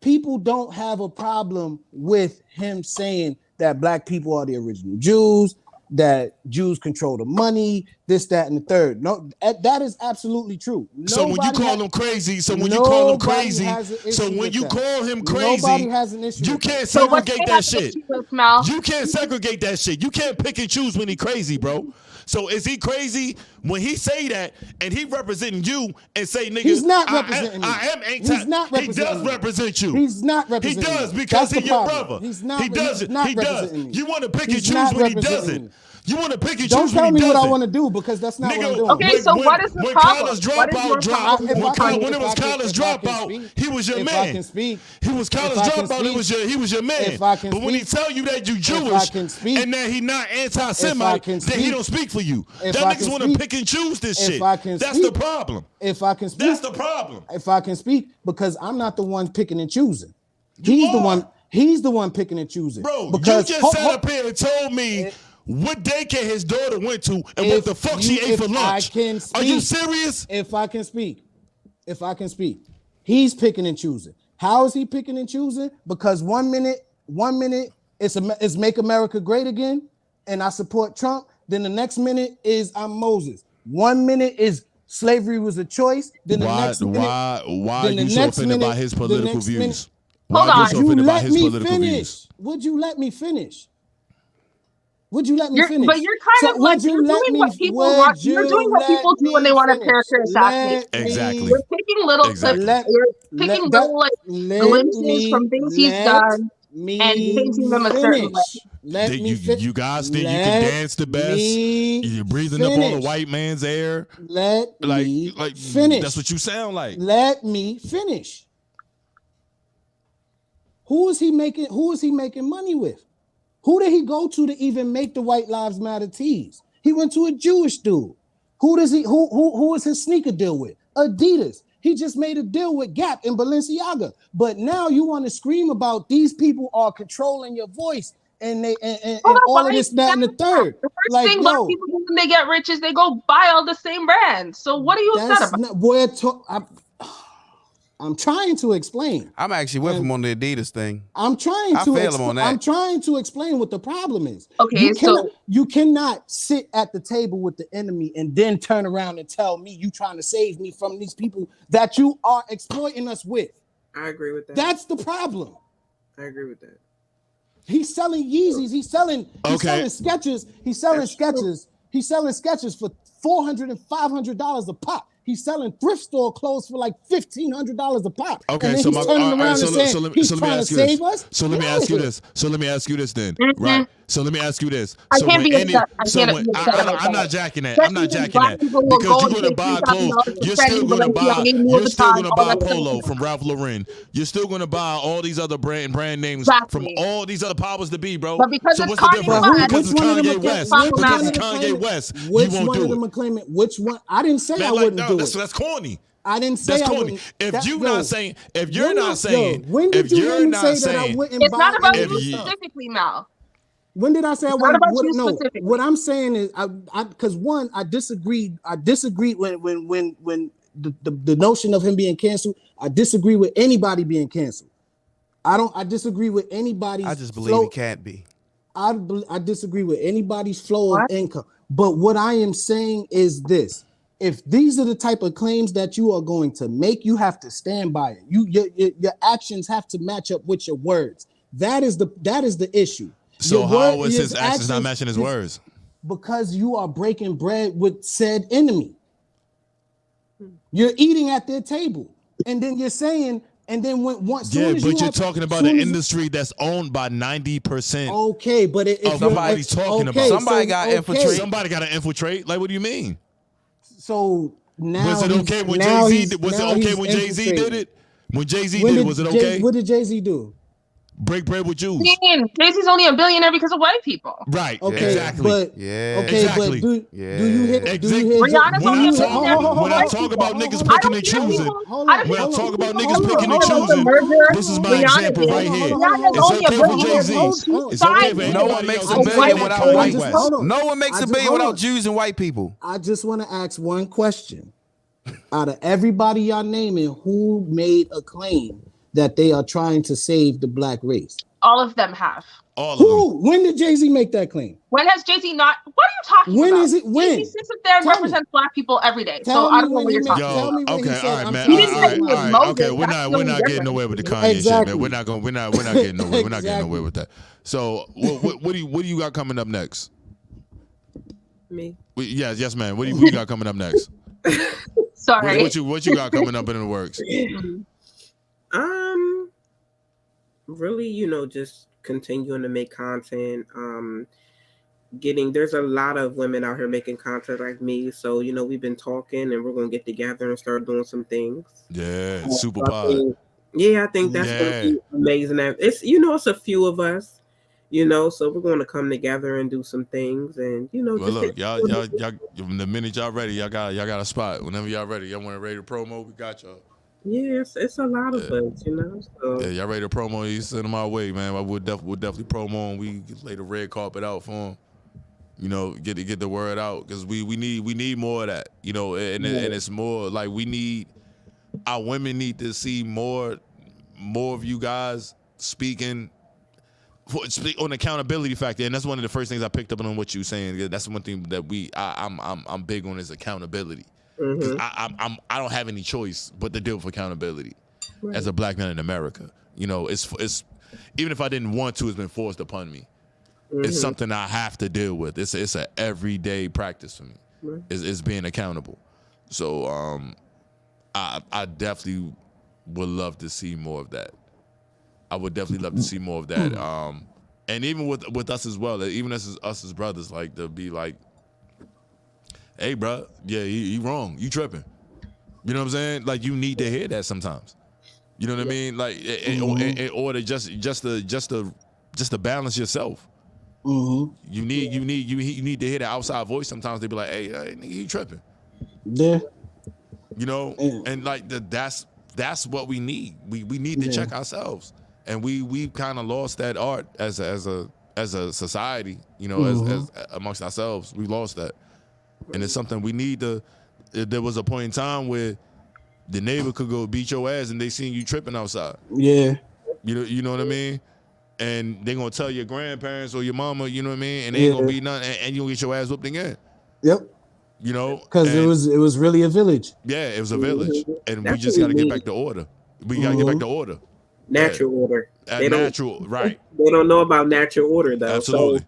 Speaker 3: people don't have a problem with him saying that black people are the original Jews, that Jews control the money, this, that, and the third. No, that is absolutely true.
Speaker 2: So when you
Speaker 3: Nobody
Speaker 2: call
Speaker 3: ha-
Speaker 2: him crazy, so when you call him
Speaker 3: nobody
Speaker 2: crazy,
Speaker 3: has an issue
Speaker 2: so when
Speaker 3: with
Speaker 2: you
Speaker 3: that.
Speaker 2: call him
Speaker 3: Nobody
Speaker 2: crazy,
Speaker 3: has an issue
Speaker 2: you
Speaker 3: with
Speaker 2: can't
Speaker 6: So what's
Speaker 2: segregate
Speaker 6: that
Speaker 2: that shit.
Speaker 6: issue with, Mel?
Speaker 2: You can't segregate that shit. You can't pick and choose when he crazy, bro. So is he crazy when he say that and he representing you and say, nigga,
Speaker 3: He's not representing me.
Speaker 2: I am anti.
Speaker 3: He's not
Speaker 2: He
Speaker 3: representing
Speaker 2: does
Speaker 3: me.
Speaker 2: represent you.
Speaker 3: He's not
Speaker 2: He
Speaker 3: representing
Speaker 2: does
Speaker 3: me.
Speaker 2: because
Speaker 3: That's
Speaker 2: he's
Speaker 3: the
Speaker 2: your
Speaker 3: problem.
Speaker 2: brother.
Speaker 3: He's not.
Speaker 2: He does.
Speaker 3: He's not
Speaker 2: He does.
Speaker 3: representing me.
Speaker 2: You want to pick and
Speaker 3: He's
Speaker 2: choose
Speaker 3: not
Speaker 2: when he
Speaker 3: representing
Speaker 2: doesn't.
Speaker 3: me.
Speaker 2: You want to pick and
Speaker 3: Don't
Speaker 2: choose
Speaker 3: tell
Speaker 2: when he
Speaker 3: me what
Speaker 2: doesn't.
Speaker 3: I want to do because that's not what I'm doing.
Speaker 6: Okay, so what is the
Speaker 2: when
Speaker 6: problem?
Speaker 2: College
Speaker 6: What is your
Speaker 2: dropout
Speaker 6: problem?
Speaker 2: dropped, when it
Speaker 3: If
Speaker 2: was
Speaker 3: I can-
Speaker 2: College
Speaker 3: if I can
Speaker 2: dropout,
Speaker 3: speak,
Speaker 2: he was your
Speaker 3: if
Speaker 2: man.
Speaker 3: I can speak,
Speaker 2: He was College
Speaker 3: if I can
Speaker 2: dropout.
Speaker 3: speak,
Speaker 2: He was your man.
Speaker 3: if I can
Speaker 2: But when he
Speaker 3: speak,
Speaker 2: tell you that you
Speaker 3: I
Speaker 2: Jewish
Speaker 3: can speak,
Speaker 2: and that he not
Speaker 3: if I
Speaker 2: anti-Semite,
Speaker 3: can
Speaker 2: then he
Speaker 3: speak,
Speaker 2: don't speak for you.
Speaker 3: if
Speaker 2: That
Speaker 3: I
Speaker 2: niggas
Speaker 3: can
Speaker 2: want to
Speaker 3: speak,
Speaker 2: pick and choose this
Speaker 3: if
Speaker 2: shit.
Speaker 3: I can
Speaker 2: That's
Speaker 3: speak,
Speaker 2: the problem.
Speaker 3: If I can speak,
Speaker 2: That's the problem.
Speaker 3: if I can speak, because I'm not the one picking and choosing. He's the
Speaker 2: are.
Speaker 3: one. He's the one picking and choosing.
Speaker 2: Bro,
Speaker 3: because
Speaker 2: you just sat up here and told me what daycare his daughter went to and what the fuck she ate for lunch. Are you serious?
Speaker 3: If I can speak, he's picking and choosing. How is he picking and choosing? Because one minute it's Make America Great Again, and I support Trump. Then the next minute is I'm Moses. 1 minute is slavery was a choice. Then the next minute,
Speaker 2: why are
Speaker 3: then the
Speaker 2: you so
Speaker 3: next
Speaker 2: offended by
Speaker 3: minute-
Speaker 2: his
Speaker 3: the
Speaker 2: political
Speaker 3: next
Speaker 2: views?
Speaker 3: minute-
Speaker 2: Why
Speaker 6: Hold
Speaker 2: are
Speaker 6: on.
Speaker 2: you so offended by his political
Speaker 3: finish?
Speaker 2: views?
Speaker 3: Would you let me finish? Would you let me
Speaker 6: You're,
Speaker 3: finish?
Speaker 6: but you're kind of like you're doing what people want. You're doing what people do when they want to character assassinate.
Speaker 2: Exactly.
Speaker 6: You're picking little
Speaker 2: Exactly.
Speaker 6: clips. You're picking little like glimpses from things he's done and painting them a certain way.
Speaker 2: You guys think you can dance the best? You're breathing up on the white man's air.
Speaker 3: Let me
Speaker 2: like
Speaker 3: finish.
Speaker 2: That's what you sound like.
Speaker 3: Let me finish. Who is he making money with? Who did he go to even make the White Lives Matter tees? He went to a Jewish dude. Who is his sneaker deal with? Adidas. He just made a deal with Gap and Balenciaga. But now you want to scream about these people are controlling your voice and all of this, that, and the third.
Speaker 6: The first thing black people do when they get rich is they go buy all the same brands. So what are you upset about?
Speaker 3: I'm trying to explain.
Speaker 4: I'm actually with him on the Adidas thing.
Speaker 3: I'm trying to explain what the problem is.
Speaker 6: Okay,
Speaker 3: you cannot sit at the table with the enemy and then turn around and tell me you trying to save me from these people that you are exploiting us with.
Speaker 5: I agree with that.
Speaker 3: That's the problem.
Speaker 5: I agree with that.
Speaker 3: He's selling Yeezys. He's selling Skechers. He's selling Skechers for $400 and $500 a pop. He's selling thrift store clothes for like $1,500 a pop.
Speaker 2: Okay,
Speaker 3: and then
Speaker 2: so
Speaker 3: he's turning around and saying he's trying to save us.
Speaker 2: So let me ask you this. So let me ask you this then. Right. So let me ask you this.
Speaker 6: I
Speaker 2: So
Speaker 6: can't
Speaker 2: when
Speaker 6: be
Speaker 2: any,
Speaker 6: upset.
Speaker 2: so when I'm not jacking that. I'm not jacking that because you're gonna buy clothes. You're still gonna buy Polo from Ralph Lauren. You're still gonna buy all these other brand names from all these other powers to be, bro.
Speaker 6: But because
Speaker 2: so
Speaker 6: it's
Speaker 2: what's the difference?
Speaker 6: Kanye
Speaker 2: Because it's Kanye West. Because it's Kanye West.
Speaker 3: Which
Speaker 2: You won't
Speaker 3: one of
Speaker 2: do
Speaker 3: them
Speaker 2: it.
Speaker 3: are claiming? Which one? I didn't say I wouldn't do it.
Speaker 2: That's corny.
Speaker 3: I didn't say
Speaker 2: That's
Speaker 3: I
Speaker 2: corny.
Speaker 3: wouldn't.
Speaker 2: If you're not saying, when did you
Speaker 3: that I wouldn't
Speaker 6: It's
Speaker 3: buy
Speaker 6: not about
Speaker 3: any
Speaker 6: you
Speaker 3: stuff?
Speaker 6: specifically, Mal.
Speaker 3: When did I say I
Speaker 6: What
Speaker 3: went?
Speaker 6: about
Speaker 3: What,
Speaker 6: you
Speaker 3: no,
Speaker 6: specifically?
Speaker 3: what I'm saying is, because one, I disagreed when the notion of him being canceled. I disagree with anybody being canceled. I disagree with anybody's.
Speaker 4: I just believe he can't be.
Speaker 3: I disagree with anybody's flow of income. But what I am saying is this: if these are the type of claims that you are going to make, you have to stand by it. Your actions have to match up with your words. That is the issue.
Speaker 2: So how was his actions not matching his words?
Speaker 3: Because you are breaking bread with said enemy. You're eating at their table, and then you're saying, and then once
Speaker 2: you're talking about an industry that's owned by 90%.
Speaker 3: Okay, but if
Speaker 2: somebody's talking about
Speaker 4: somebody got infiltrate.
Speaker 2: Somebody got to infiltrate. Like, what do you mean?
Speaker 3: So now
Speaker 2: was it okay when Jay-Z? Was it okay when Jay-Z did it? When Jay-Z did it, was it okay?
Speaker 3: What did Jay-Z do?
Speaker 2: Break bread with Jews.
Speaker 6: Jay-Z's only a billionaire because of white people.
Speaker 2: Right.
Speaker 3: Okay.
Speaker 2: Exactly.
Speaker 3: But
Speaker 2: exactly.
Speaker 3: But do you hit?
Speaker 6: Rihanna's only a billionaire because of
Speaker 2: when I
Speaker 6: white
Speaker 2: talk
Speaker 6: people.
Speaker 2: about niggas picking and choosing, when I talk about niggas picking and choosing, this is my example right here. It's okay for Jay-Z. It's okay for
Speaker 4: no one makes a billion without white. No one makes a billion without Jews and white people.
Speaker 3: I just want to ask one question. Out of everybody y'all naming, who made a claim that they are trying to save the black race?
Speaker 6: All of them have.
Speaker 2: All of them.
Speaker 3: When did Jay-Z make that claim?
Speaker 6: When has Jay-Z not? What are you talking about?
Speaker 3: When is it? When?
Speaker 6: Jay-Z sits up there and represents black people every day. So I don't know what you're talking about.
Speaker 2: Okay, all right, man. All right. Okay, we're not getting away with the Kanye shit, man. We're not getting nowhere. We're not getting away with that. So what do you got coming up next?
Speaker 5: Me?
Speaker 2: Yes, man. What do you got coming up next?
Speaker 6: Sorry.
Speaker 2: What you got coming up in the works?
Speaker 5: Really, just continuing to make content. There's a lot of women out here making content like me. So, we've been talking and we're gonna get together and start doing some things.
Speaker 2: Yeah, super pod.
Speaker 5: I think that's gonna be amazing. It's it's a few of us, so we're gonna come together and do some things and
Speaker 2: Well, look, y'all the minute y'all ready, y'all got a spot. Whenever y'all ready to promo, we got y'all.
Speaker 5: Yeah, it's a lot of us, So.
Speaker 2: Yeah, y'all ready to promo? You send them our way, man. We'll definitely promo and we lay the red carpet out for them. Get the word out because we need more of that. And it's more like our women need to see more of you guys speaking on accountability factor, and that's one of the first things I picked up on what you were saying. That's one thing that I'm big on is accountability. Because I don't have any choice but to deal with accountability as a black man in America. It's even if I didn't want to, it's been forced upon me. It's something I have to deal with. It's an everyday practice for me. It's being accountable. So I definitely would love to see more of that. I would definitely love to see more of that. And even with us as well, even us as brothers, like to be like, hey, bro, yeah, you wrong. You tripping. You know what I'm saying? Like, you need to hear that sometimes. You know what I mean? Like, in order just to balance yourself. You need to hear the outside voice. Sometimes they be like, hey, nigga, you tripping.
Speaker 3: Yeah.
Speaker 2: And like that's what we need. We need to check ourselves, and we kind of lost that art as a society. As amongst ourselves, we lost that. And it's something we need to. There was a point in time where the neighbor could go beat your ass and they seen you tripping outside.
Speaker 3: Yeah.
Speaker 2: You know what I mean? And they gonna tell your grandparents or your mama, you know what I mean? And they ain't gonna be nothing, and you gonna get your ass whooped again.
Speaker 3: Yep. Because it was really a village.
Speaker 2: Yeah, it was a village, and we just gotta get back to order. We gotta get back to order.
Speaker 5: Natural order.
Speaker 2: Right.
Speaker 5: They don't know about natural order though.
Speaker 2: Absolutely.
Speaker 5: So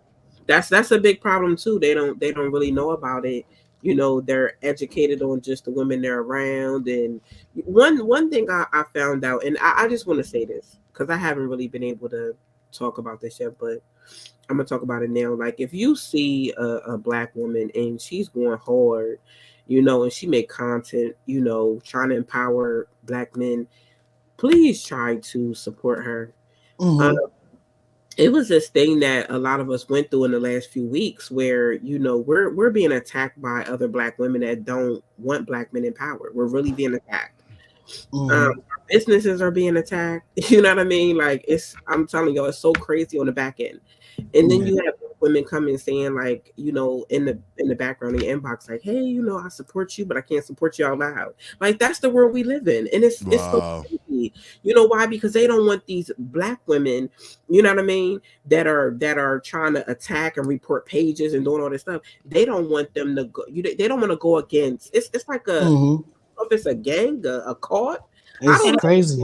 Speaker 5: that's a big problem too. They don't really know about it. They're educated on just the women they're around. And one thing I found out, and I just want to say this because I haven't really been able to talk about this yet, but I'm gonna talk about it now. Like, if you see a black woman and she's going hard, and she make content, trying to empower black men, please try to support her. It was this thing that a lot of us went through in the last few weeks where, we're being attacked by other black women that don't want black men in power. We're really being attacked. Businesses are being attacked. You know what I mean? Like, I'm telling y'all, it's so crazy on the back end. And then you have women coming saying like, you know, in the background in the inbox, like, hey, you know, I support you, but I can't support you out loud. Like, that's the world we live in. And it's so crazy. You know why? Because they don't want these black women, you know what I mean, that are trying to attack and report pages and doing all this stuff. They don't want them to go, they don't want to go against, it's like if it's a gang, a cult.
Speaker 3: It's crazy.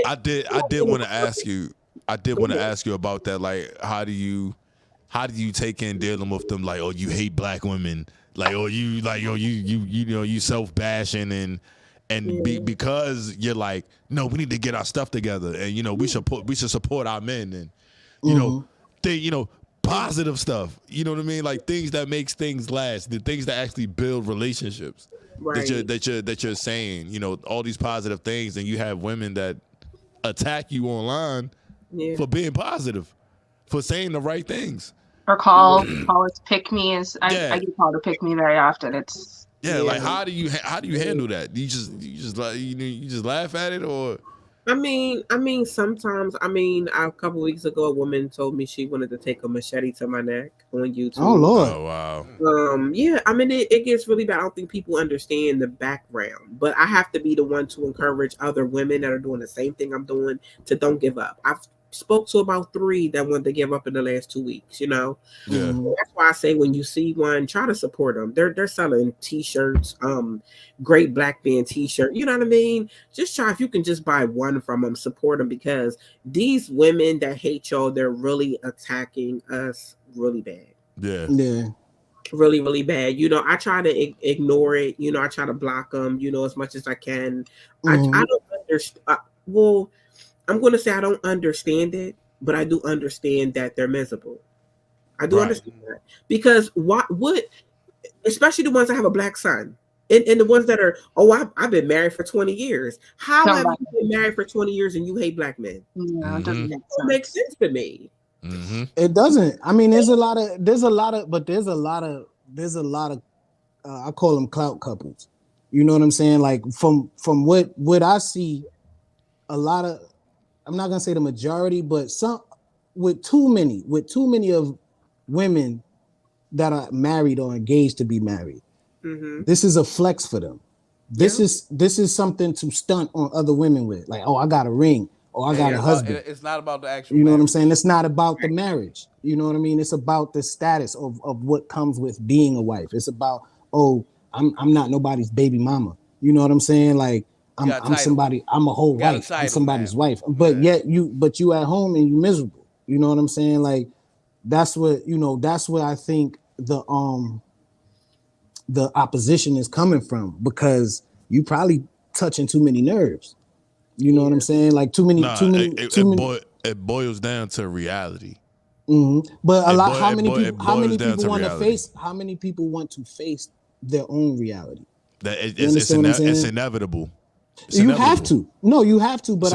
Speaker 2: I did want to ask you. I did want to ask you about that. Like, how do you take in dealing with them? Like, oh, you hate black women. Like, oh, you know, you self bashing and because you're like, no, we need to get our stuff together, and you know, we should support our men, and you know, positive stuff. You know what I mean? Like things that makes things last, the things that actually build relationships. Right. That you're saying, you know, all these positive things, and you have women that attack you online for being positive, for saying the right things,
Speaker 6: or call us pick me. I get called a pick me very often. It's
Speaker 2: like how do you handle that? You just laugh at it, or
Speaker 5: I mean, sometimes. A couple weeks ago, a woman told me she wanted to take a machete to my neck on YouTube.
Speaker 3: Oh Lord!
Speaker 2: Oh wow!
Speaker 5: Yeah. I mean, it gets really bad. I don't think people understand the background, but I have to be the one to encourage other women that are doing the same thing I'm doing to don't give up. I've spoke to about 3 that wanted to give up in the last 2 weeks. You know, that's why I say when you see one, try to support them. They're selling T-shirts, great black band T-shirt. You know what I mean? Just try, if you can just buy one from them, support them, because these women that hate y'all, they're really attacking us really bad.
Speaker 3: Yeah.
Speaker 5: Really, really bad. You know, I try to ignore it. You know, I try to block them, you know, as much as I can. I don't understand. Well, I'm going to say I don't understand it, but I do understand that they're miserable. I do understand that. Because what, especially the ones that have a black son, and the ones that are, I've been married for 20 years. How have you been married for 20 years and you hate black men?
Speaker 6: Yeah, it doesn't
Speaker 5: make sense to me.
Speaker 2: Mm-hmm.
Speaker 3: It doesn't. I mean, there's a lot of I call them clout couples. You know what I'm saying? Like from what I see, a lot of, I'm not gonna say the majority, but some with too many of women that are married or engaged to be married. Mm-hmm. This is a flex for them. This is something to stunt on other women with. Like, oh, I got a ring, or I got a husband.
Speaker 4: It's not about the actual.
Speaker 3: You know what I'm saying? It's not about the marriage. You know what I mean? It's about the status of what comes with being a wife. It's about, oh, I'm not nobody's baby mama. You know what I'm saying? Like, I'm somebody. I'm a whole wife. I'm somebody's wife. But yet you at home and you miserable. You know what I'm saying? Like, that's what I think the opposition is coming from, because you probably touching too many nerves. You know what I'm saying? Like too many.
Speaker 2: It boils down to reality.
Speaker 3: Mm-hmm. But how many people want to face? How many people want to face their own reality?
Speaker 2: It's inevitable.
Speaker 3: You have to. No, you have to. But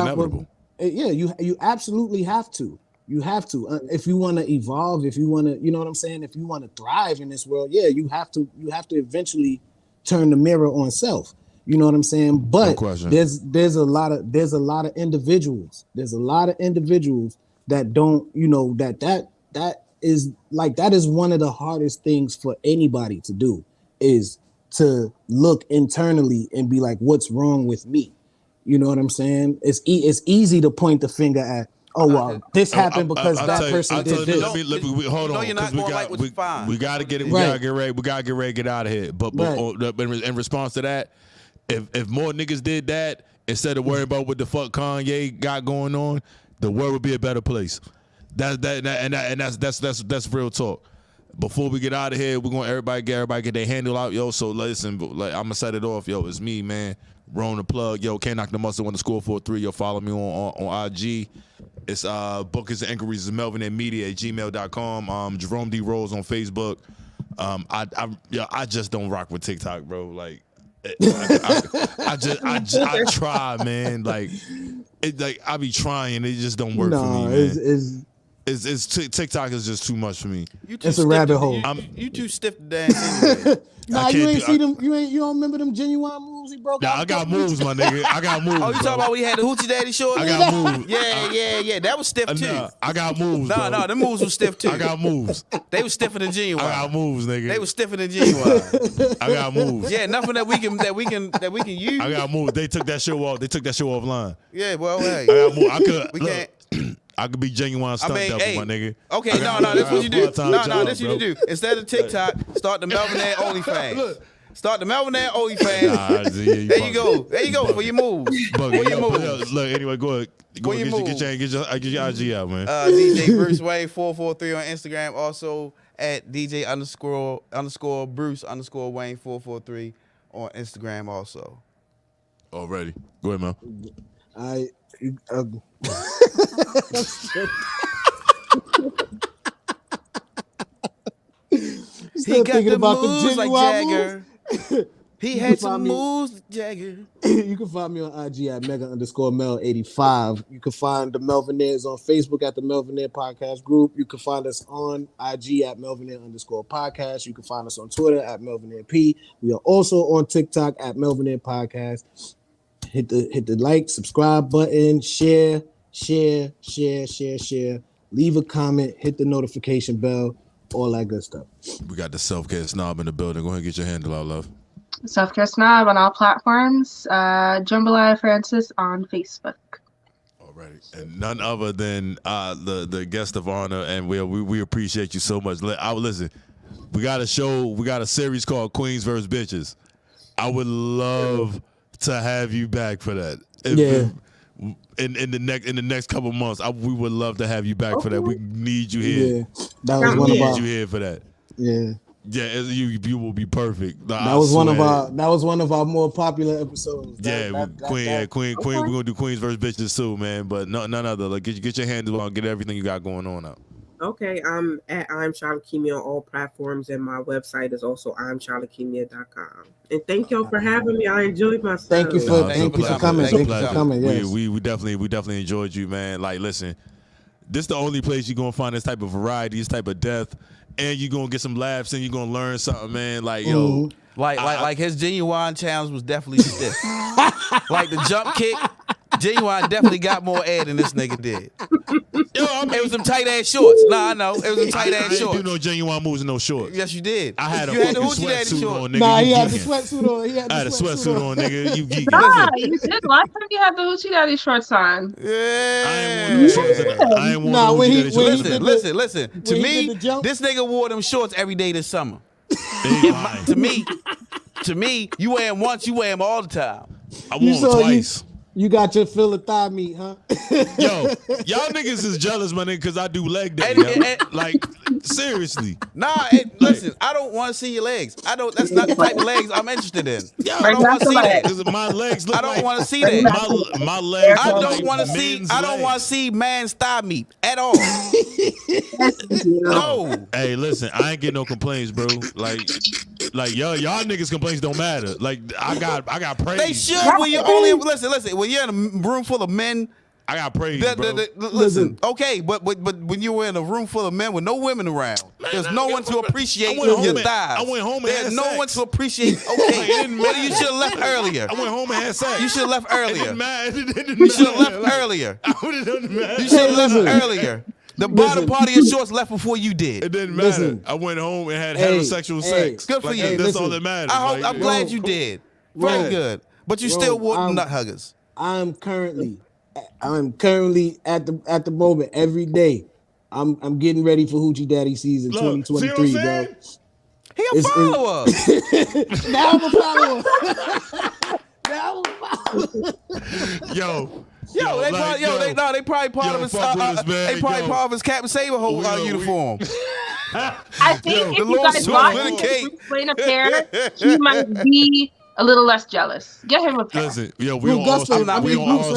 Speaker 3: you absolutely have to. You have to. If you want to evolve, if you want to, you know what I'm saying? If you want to thrive in this world, you have to eventually turn the mirror on self. You know what I'm saying? But there's a lot of individuals. There's a lot of individuals that don't, you know, that is one of the hardest things for anybody to do, is to look internally and be like, what's wrong with me? You know what I'm saying? It's easy to point the finger at, oh, well, this happened because that person did this.
Speaker 2: Hold on, we got to get it. We got to get ready. We got to get ready to get out of here. But in response to that, if more niggas did that instead of worrying about what the fuck Kanye got going on, the world would be a better place. That's real talk. Before we get out of here, we're gonna everybody get their handle out, yo. So listen, like, I'm gonna set it off, yo. It's me, man. Rome the plug, yo. Can't knock the muscle on the score 43. Yo, follow me on IG. It's bookings and inquiries is melvinaire@gmail.com. Jerome D Rose on Facebook. I just don't rock with TikTok, bro. Like, I try, man. Like, I be trying. It just don't work for me, man. TikTok is just too much for me.
Speaker 3: It's a rabbit hole.
Speaker 4: You too stiff to dance anyway.
Speaker 3: Nah, you ain't see them. You don't remember them Genuine moves he broke out?
Speaker 2: I got moves, my nigga. I got moves.
Speaker 4: Oh, you talking about when he had the hoochie daddy shorts?
Speaker 2: I got moves.
Speaker 4: Yeah. That was stiff too.
Speaker 2: Nah, I got moves.
Speaker 4: No, them moves were stiff too.
Speaker 2: I got moves.
Speaker 4: They were stiffer than Genuine.
Speaker 2: I got moves, nigga.
Speaker 4: They were stiffer than Genuine.
Speaker 2: I got moves.
Speaker 4: Yeah, nothing that we can use.
Speaker 2: I got moves. They took that show off. They took that show offline.
Speaker 4: Yeah, well, hey.
Speaker 2: I got moves.
Speaker 4: We can't.
Speaker 2: I could be Genuine stunt double, my nigga.
Speaker 4: Okay, no, that's what you do. No, this what you do. Instead of TikTok, start the Melvinaire OnlyFans. Start the Melvinaire OnlyFans. There you go for your moves.
Speaker 2: Look, anyway, go ahead. Get your IG out, man.
Speaker 4: DJ Bruce Wayne 443 on Instagram. Also at DJ _ Bruce _ Wayne 443 on Instagram. Also.
Speaker 2: Already. Go ahead, man.
Speaker 4: He got the moves like Jagger. He had some moves, Jagger.
Speaker 3: You can find me on IG at mega_Mel85. You can find the Melvinaires on Facebook at the Melvinaire Podcast Group. You can find us on IG at Melvinaire_Podcast. You can find us on Twitter at Melvinaire P. We are also on TikTok at Melvinaire Podcast. Hit the like, subscribe button, share. Leave a comment, hit the notification bell, all that good stuff.
Speaker 2: We got the Self-Care Snob in the building. Go ahead and get your handle out, love.
Speaker 6: Self-Care Snob on all platforms. Jambalaya Francis on Facebook.
Speaker 2: Alrighty. And none other than the guest of honor, and we appreciate you so much. Listen, we got a series called Queens vs. Bitches. I would love to have you back for that. In the next couple of months, we would love to have you back for that. We need you here.
Speaker 3: Yeah, that was one of our.
Speaker 2: You here for that?
Speaker 3: Yeah.
Speaker 2: Yeah, you will be perfect.
Speaker 3: That was one of our more popular episodes.
Speaker 2: Queen. We're gonna do Queens vs. Bitches too, man. But none other. Like get your handle on, get everything you got going on out.
Speaker 5: Okay, I'm Shalakemia on all platforms, and my website is also imshalakemia.com. And thank y'all for having me. I enjoyed myself.
Speaker 3: Thank you for coming. Thank you for coming. Yes.
Speaker 2: We definitely enjoyed you, man. Like, listen, this is the only place you're gonna find this type of variety, this type of depth, and you're gonna get some laughs and you're gonna learn something, man. Like, yo,
Speaker 4: like his Genuine challenge was definitely stiff. Like the jump kick. Genuine definitely got more air than this nigga did. It was them tight ass shorts. Nah, I know. It was them tight ass shorts.
Speaker 2: I didn't do no Genuine moves and no shorts.
Speaker 4: Yes, you did.
Speaker 2: I had a fucking sweatsuit on, nigga.
Speaker 3: Nah, he had the sweatsuit on.
Speaker 2: I had a sweatsuit on, nigga. You geeking.
Speaker 6: Nah, you did. Last time you had the Hoochie Daddy shorts on.
Speaker 4: Yeah.
Speaker 2: I ain't want no Hoochie Daddy shorts.
Speaker 4: Listen. To me, this nigga wore them shorts every day this summer. To me, you wear them once, you wear them all the time.
Speaker 2: I wore them twice.
Speaker 3: You got your fill of thigh meat, huh?
Speaker 2: Yo, y'all niggas is jealous, my nigga, because I do leg day. Like, seriously.
Speaker 4: Nah, listen, I don't want to see your legs. That's not the type of legs I'm interested in. I don't want to see that.
Speaker 2: My legs look
Speaker 4: I don't want to see that.
Speaker 2: My legs
Speaker 4: I don't want to see. I don't want to see man's thigh meat at all. No.
Speaker 2: Hey, listen, I ain't getting no complaints, bro. Like y'all niggas complaints don't matter. Like I got praise.
Speaker 4: They should when you only listen. When you're in a room full of men,
Speaker 2: I got praise, bro.
Speaker 4: Listen, okay, but when you were in a room full of men with no women around, there's no one to appreciate your thighs.
Speaker 2: I went home and
Speaker 4: there's
Speaker 2: had
Speaker 4: no
Speaker 2: sex.
Speaker 4: one to appreciate. Okay, well, you should have left earlier.
Speaker 2: I went home and had sex.
Speaker 4: You should have left earlier.
Speaker 2: You
Speaker 4: should have left earlier.
Speaker 2: I would have done that.
Speaker 4: You should have left earlier. The bottom part of your shorts left before you did.
Speaker 2: It didn't matter. I went home and had heterosexual sex.
Speaker 4: Good for you.
Speaker 2: That's all that matters.
Speaker 4: I'm glad you did. Very good. But you still wore nut huggers.
Speaker 3: I'm currently at the moment every day. I'm getting ready for Hoochie Daddy season 2023, bro.
Speaker 4: He a follower.
Speaker 3: Now I'm a follower.
Speaker 2: Yo,
Speaker 4: they probably part of his. They probably part of his Captain Saber uniform.
Speaker 6: I think if you guys bought him Bruce Wayne a pair, he might be a little less jealous. Get him a pair.
Speaker 2: Listen, yo, we on all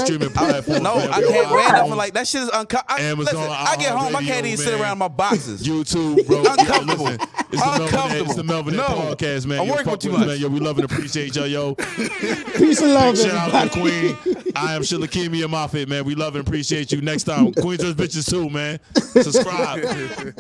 Speaker 2: streaming platforms.
Speaker 4: No, I can't wear nothing like that. Shit is uncomfortable.
Speaker 2: Amazon,
Speaker 4: I get home, I can't even sit around my boxes.
Speaker 2: YouTube, bro.
Speaker 4: Uncomfortable.
Speaker 2: It's the Melvinaire Podcast, man.
Speaker 4: I'm working with too much.
Speaker 2: Man. Yo, we love and appreciate y'all, yo.
Speaker 3: Peace and love,
Speaker 2: shout out to Queen. I am Shalakemia Moffitt, man. We love and appreciate you. Next time, Queens Bitches too, man. Subscribe.